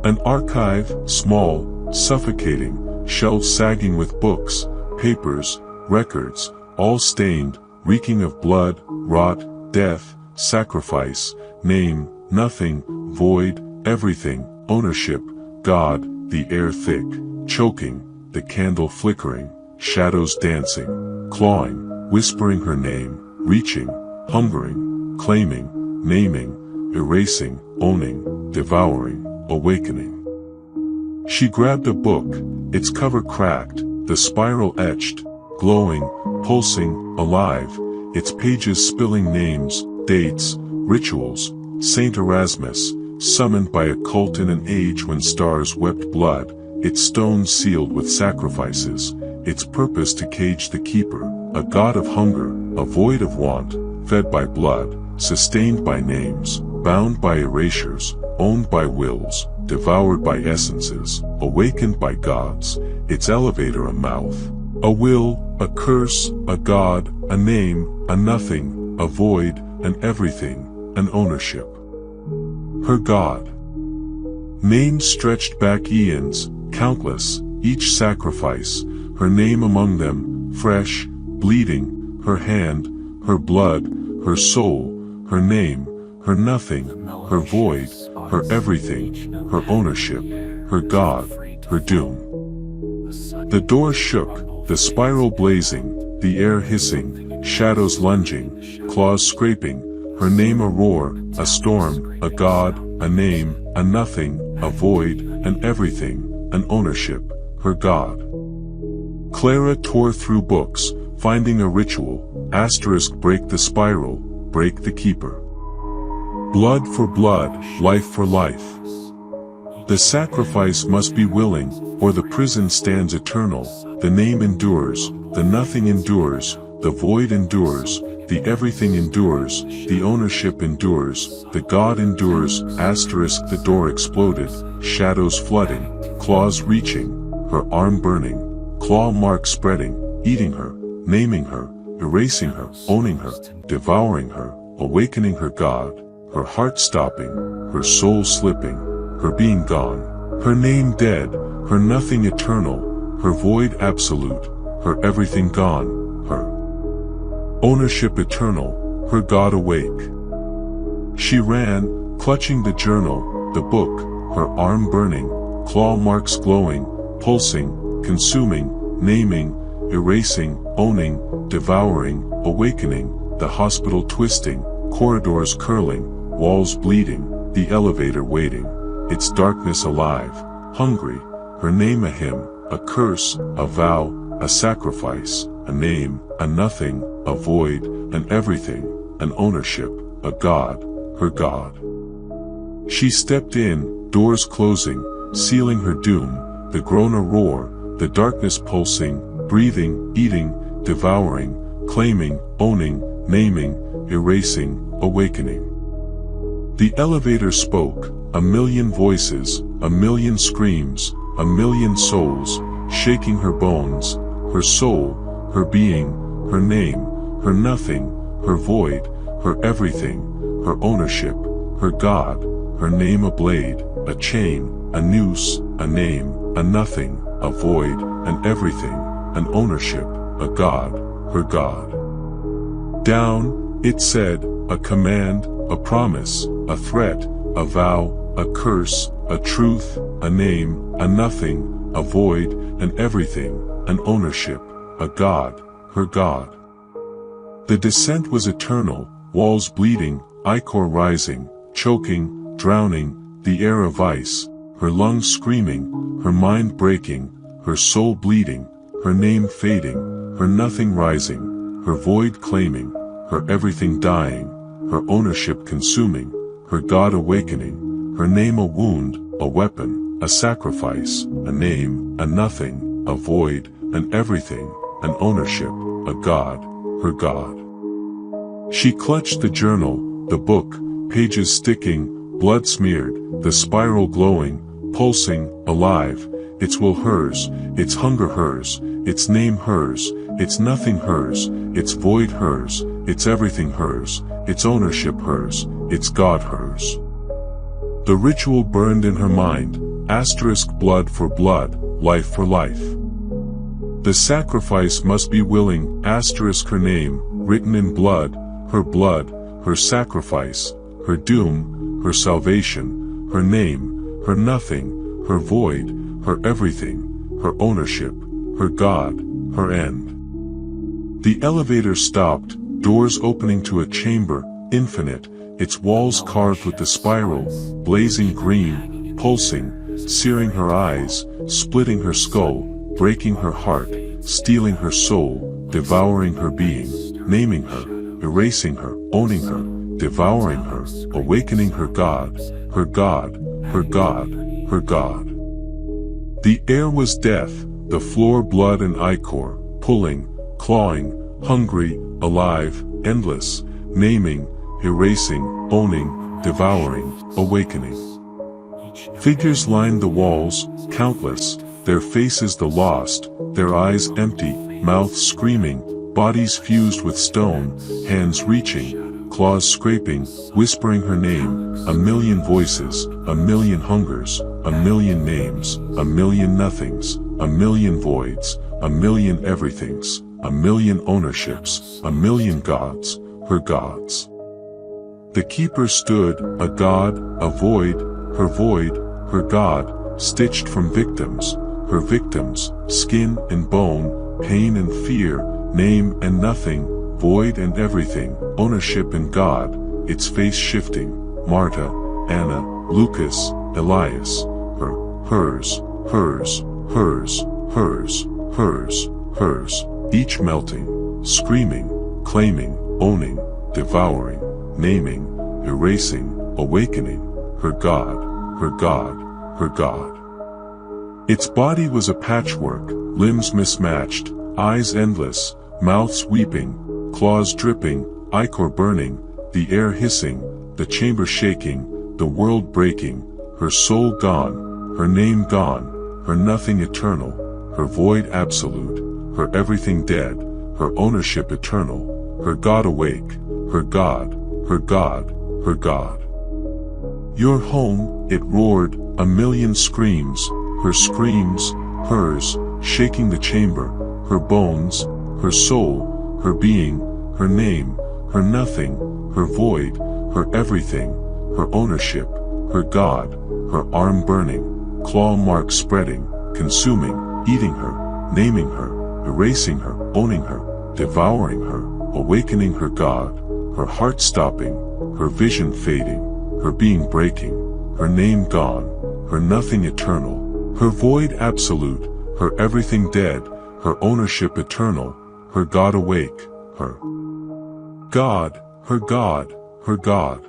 An archive, small, suffocating, shelves sagging with books, papers, records, all stained, reeking of blood, rot, death, sacrifice, name, nothing, void, everything, ownership, God, the air thick, choking, the candle flickering, shadows dancing, clawing, whispering her name, reaching, hungering, claiming, naming, erasing, owning, devouring, awakening. She grabbed a book, its cover cracked, the spiral etched, glowing, pulsing, alive, its pages spilling names, dates, rituals, Saint Erasmus, summoned by a cult in an age when stars wept blood, its stones sealed with sacrifices, its purpose to cage the keeper, a God of hunger, a void of want, fed by blood, sustained by names, bound by erasures, owned by wills, devoured by essences, awakened by gods, its elevator a mouth, a will, a curse, a God, a name, a nothing, a void, an everything, an ownership. Her God. Names stretched back eons, countless, each sacrifice, her name among them, fresh, bleeding, her hand, her blood, her soul, her name, her nothing, her void, her everything, her ownership, her God, her doom. The door shook, the spiral blazing, the air hissing, shadows lunging, claws scraping, her name a roar, a storm, a God, a name, a nothing, a void, an everything, an ownership, her God. Clara tore through books, finding a ritual, asterisk break the spiral, break the keeper. Blood for blood, life for life. The sacrifice must be willing, or the prison stands eternal, the name endures, the nothing endures, the void endures, the everything endures, the ownership endures, the God endures, asterisk the door exploded, shadows flooding, claws reaching, her arm burning, claw mark spreading, eating her, naming her, erasing her, owning her, devouring her, awakening her God, her heart stopping, her soul slipping, her being gone, her name dead, her nothing eternal, her void absolute, her everything gone, her ownership eternal, her God awake. She ran, clutching the journal, the book, her arm burning, claw marks glowing, pulsing, consuming, naming, erasing, owning, devouring, awakening, the hospital twisting, corridors curling, walls bleeding, the elevator waiting, its darkness alive, hungry, her name a hymn, a curse, a vow, a sacrifice, a name, a nothing, a void, an everything, an ownership, a God, her God. She stepped in, doors closing, sealing her doom, the groan a roar, the darkness pulsing, breathing, eating, devouring, claiming, owning, naming, erasing, awakening. The elevator spoke, a million voices, a million screams, a million souls, shaking her bones, her soul, her being, her name, her nothing, her void, her everything, her ownership, her God, her name a blade, a chain, a noose, a name, a nothing, a void, an everything, an ownership, a God, her God. Down, it said, a command, a promise, a threat, a vow, a curse, a truth, a name, a nothing, a void, an everything, an ownership, a God, her God. The descent was eternal, walls bleeding, ichor rising, choking, drowning, the air of ice, her lungs screaming, her mind breaking, her soul bleeding, her name fading, her nothing rising, her void claiming, her everything dying, her ownership consuming, her God awakening, her name a wound, a weapon, a sacrifice, a name, a nothing, a void, an everything, an ownership, a God, her God. She clutched the journal, the book, pages sticking, blood smeared, the spiral glowing, pulsing, alive, its will hers, its hunger hers, its name hers, its nothing hers, its void hers, its everything hers, its ownership hers, its God hers. The ritual burned in her mind, asterisk blood for blood, life for life. The sacrifice must be willing, asterisk her name, written in blood, her sacrifice, her doom, her salvation, her name, her nothing, her void, her everything, her ownership, her God, her end. The elevator stopped, doors opening to a chamber, infinite, its walls carved with the spiral, blazing green, pulsing, searing her eyes, splitting her skull, breaking her heart, stealing her soul, devouring her being, naming her, erasing her, owning her, devouring her, awakening her God, her God, her God, her God. The air was death, the floor blood and ichor, pulling, clawing, hungry, alive, endless, naming, erasing, owning, devouring, awakening. Figures lined the walls, countless, their faces the lost, their eyes empty, mouths screaming, bodies fused with stone, hands reaching, claws scraping, whispering her name, a million voices, a million hungers, a million names, a million nothings, a million voids, a million everythings, a million ownerships, a million gods, her gods. The keeper stood, a God, a void, her God, stitched from victims, her victims, skin and bone, pain and fear, name and nothing, void and everything, ownership and God, its face shifting, Marta, Anna, Lucas, Elias, hers, each melting, screaming, claiming, owning, devouring, naming, erasing, awakening, her God, her God, her God. Its body was a patchwork, limbs mismatched, eyes endless, mouths weeping, claws dripping, ichor burning, the air hissing, the chamber shaking, the world breaking, her soul gone, her name gone, her nothing eternal, her void absolute, her everything dead, her ownership eternal, her God awake, her God, her God, her God. Your home, it roared, a million screams, her screams, hers, shaking the chamber, her bones, her soul, her being, her name, her nothing, her void, her everything, her ownership, her God, her arm burning, claw marks spreading, consuming, eating her, naming her, erasing her, owning her, devouring her, awakening her God, her heart stopping, her vision fading, her being breaking, her name gone, her nothing eternal, her void absolute, her everything dead, her ownership eternal, her God awake, her God, her God, her God.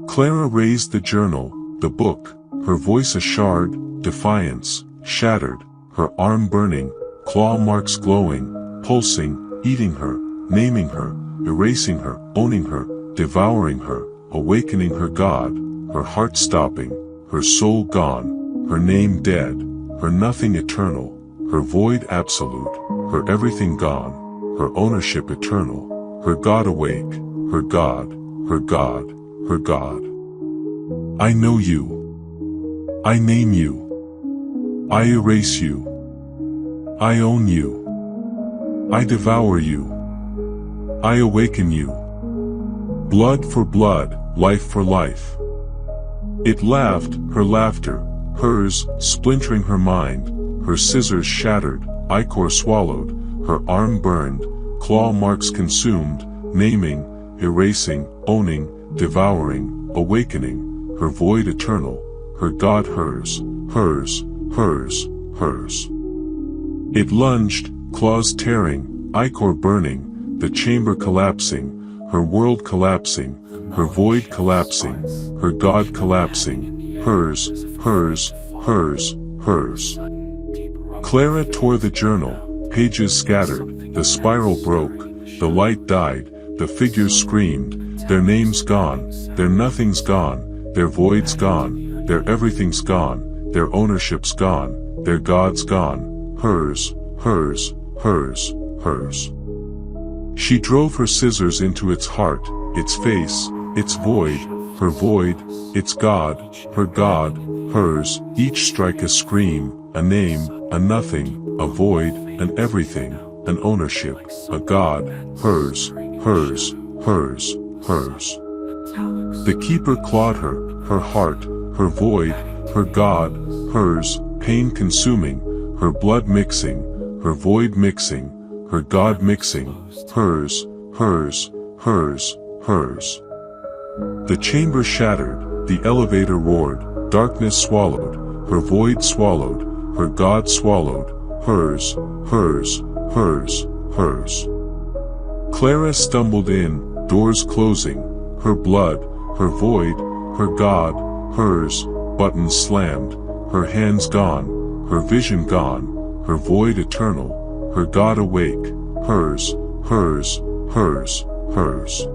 Clara raised the journal, the book, her voice a shard, defiance, shattered, her arm burning, claw marks glowing, pulsing, eating her, naming her, erasing her, owning her, devouring her, awakening her God, her heart stopping, her soul gone, her name dead, her nothing eternal, her void absolute, her everything gone, her ownership eternal, her God awake, her God, her God, her God. I know you. I name you. I erase you. I own you. I devour you. I awaken you. Blood for blood, life for life. It laughed, her laughter, hers, splintering her mind, her scissors shattered, ichor swallowed, her arm burned, claw marks consumed, naming, erasing, owning, devouring, awakening, her void eternal, her God hers, hers, hers, hers. It lunged, claws tearing, ichor burning, the chamber collapsing, her world collapsing, her void collapsing, her God collapsing, hers, hers, hers, hers. Clara tore the journal, pages scattered, the spiral broke, the light died, the figures screamed, their names gone, their nothing's gone, their void's gone, their everything's gone, their ownership's gone, their God's gone, hers, hers, hers, hers. She drove her scissors into its heart, its face, its void, her void, its God, her God, hers, each strike a scream, a name, a nothing, a void, an everything, an ownership, a God, hers, hers, hers, hers. The keeper clawed her, her heart, her void, her God, hers, pain consuming, her blood mixing, her void mixing, her God mixing, hers, hers, hers, hers. The chamber shattered, the elevator roared, darkness swallowed, her void swallowed, her God swallowed, hers, hers, hers, hers. Clara stumbled in, doors closing, her blood, her void, her God, hers, buttons slammed, her hands gone, her vision gone, her void eternal, her God awake, hers, hers, hers, hers.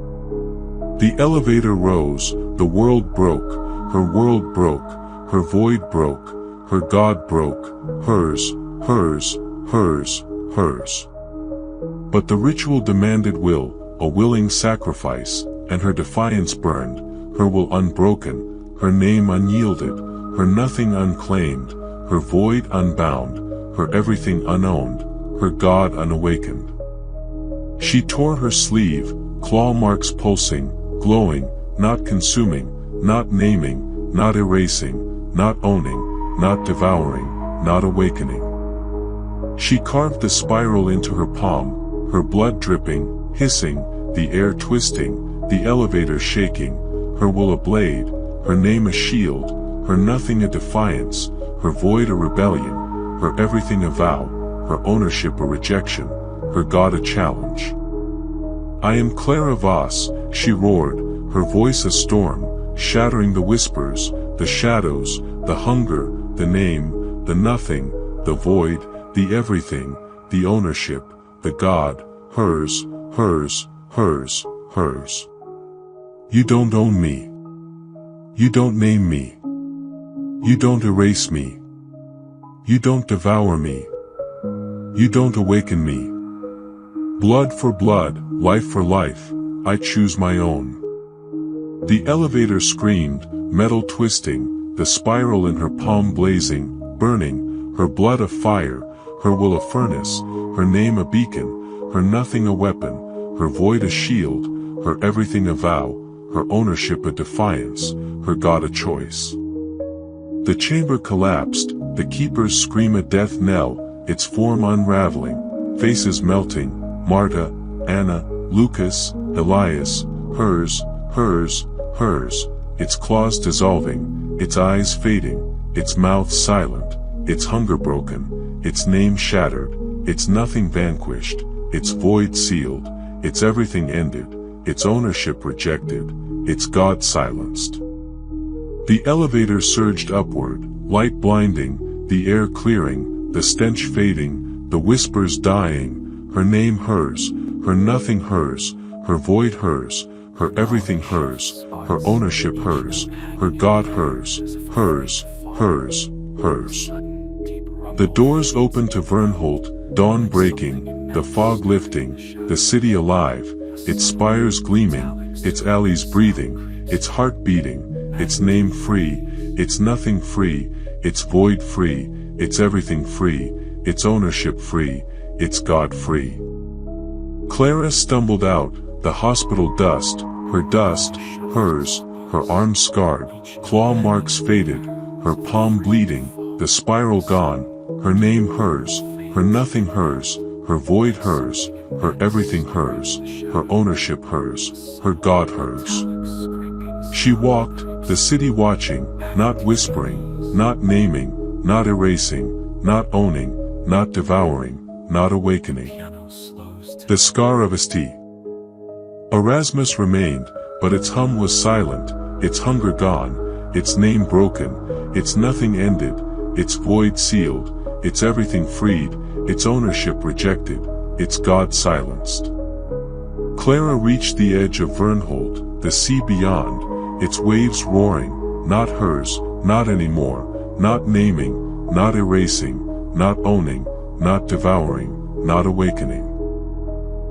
The elevator rose, the world broke, her world broke, her void broke, her God broke, hers, hers, hers, hers. But the ritual demanded will, a willing sacrifice, and her defiance burned, her will unbroken, her name unyielded, her nothing unclaimed, her void unbound, her everything unowned, her God unawakened. She tore her sleeve, claw marks pulsing, glowing, not consuming, not naming, not erasing, not owning, not devouring, not awakening. She carved the spiral into her palm, her blood dripping, hissing, the air twisting, the elevator shaking, her will a blade, her name a shield, her nothing a defiance, her void a rebellion, her everything a vow, her ownership a rejection, her God a challenge. I am Clara Voss, she roared, her voice a storm, shattering the whispers, the shadows, the hunger, the name, the nothing, the void, the everything, the ownership, the God, hers, hers, hers, hers. You don't own me. You don't name me. You don't erase me. You don't devour me. You don't awaken me. Blood for blood, life for life, I choose my own. The elevator screamed, metal twisting, the spiral in her palm blazing, burning, her blood a fire, her will a furnace, her name a beacon, her nothing a weapon, her void a shield, her everything a vow, her ownership a defiance, her God a choice. The chamber collapsed, the keepers scream a death knell, its form unraveling, faces melting, Marta, Anna, Lucas, Elias, hers, its claws dissolving, its eyes fading, its mouth silent, its hunger broken, its name shattered, its nothing vanquished, its void sealed, its everything ended, its ownership rejected, its God silenced. The elevator surged upward, light blinding, the air clearing, the stench fading, the whispers dying, her name hers, her nothing hers, her void hers, her everything hers, her ownership hers, her God hers. The doors opened to Vyrnholt, dawn breaking, the fog lifting, the city alive, its spires gleaming, its alleys breathing, its heart beating, its name free, its nothing free, its void free, its everything free, its ownership free, its God free. Clara stumbled out, the hospital dust, hers, her arm scarred, claw marks faded, her palm bleeding, the spiral gone, her name hers, her nothing hers, her void hers, her everything hers, her ownership hers, her God hers. She walked, the city watching, not whispering, not naming, not erasing, not owning, not devouring, not awakening. The scar of St. Erasmus remained, but its hum was silent, its hunger gone, its name broken, its nothing ended, its void sealed, its everything freed, its ownership rejected, its God silenced. Clara reached the edge of Vyrnholt, the sea beyond, its waves roaring, not hers, not anymore, not naming, not erasing, not owning, not devouring, not awakening.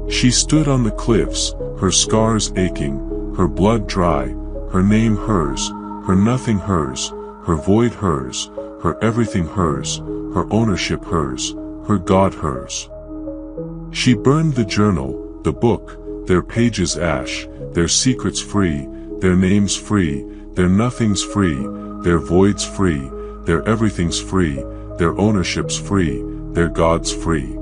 She stood on the cliffs, her scars aching, her blood dry, her name hers, her nothing hers, her void hers, her everything hers, her ownership hers, her God hers. She burned the journal, the book, their pages ash, their secrets free, their names free, their nothings free, their voids free, their everythings free, their ownerships free, their gods free.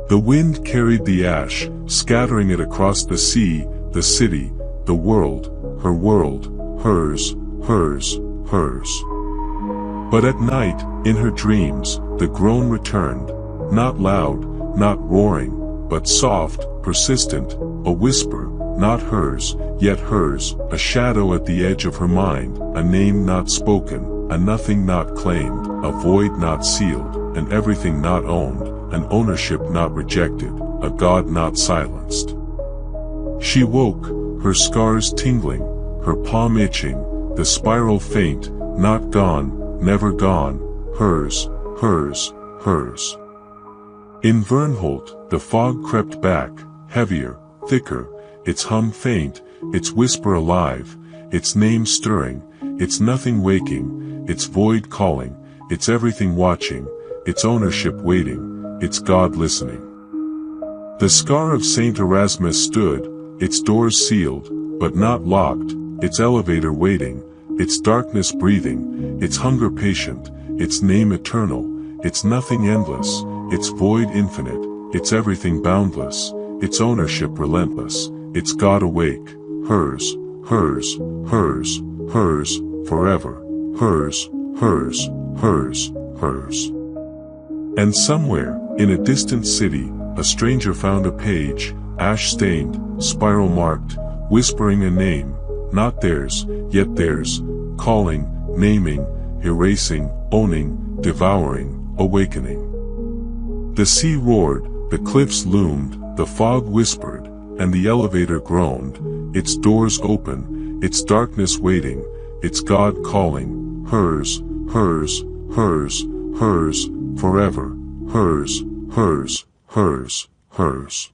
The wind carried the ash, scattering it across the sea, the city, the world, hers. But at night, in her dreams, the groan returned, not loud, not roaring, but soft, persistent, a whisper, not hers, yet hers, a shadow at the edge of her mind, a name not spoken, a nothing not claimed, a void not sealed, an everything not owned, an ownership not rejected, a God not silenced. She woke, her scars tingling, her palm itching, the spiral faint, not gone, never gone, hers. In Vyrnholt, the fog crept back, heavier, thicker, its hum faint, its whisper alive, its name stirring, its nothing waking, its void calling, its everything watching, its ownership waiting, its God listening. The scar of St. Erasmus stood, its doors sealed, but not locked, its elevator waiting, its darkness breathing, its hunger patient, its name eternal, its nothing endless, its void infinite, its everything boundless, its ownership relentless, its God awake, hers, forever, hers. And somewhere, in a distant city, a stranger found a page, ash-stained, spiral-marked, whispering a name, not theirs, yet theirs, calling, naming, erasing, owning, devouring, awakening. The sea roared, the cliffs loomed, the fog whispered, and the elevator groaned, its doors open, its darkness waiting, its God calling, hers, forever, hers.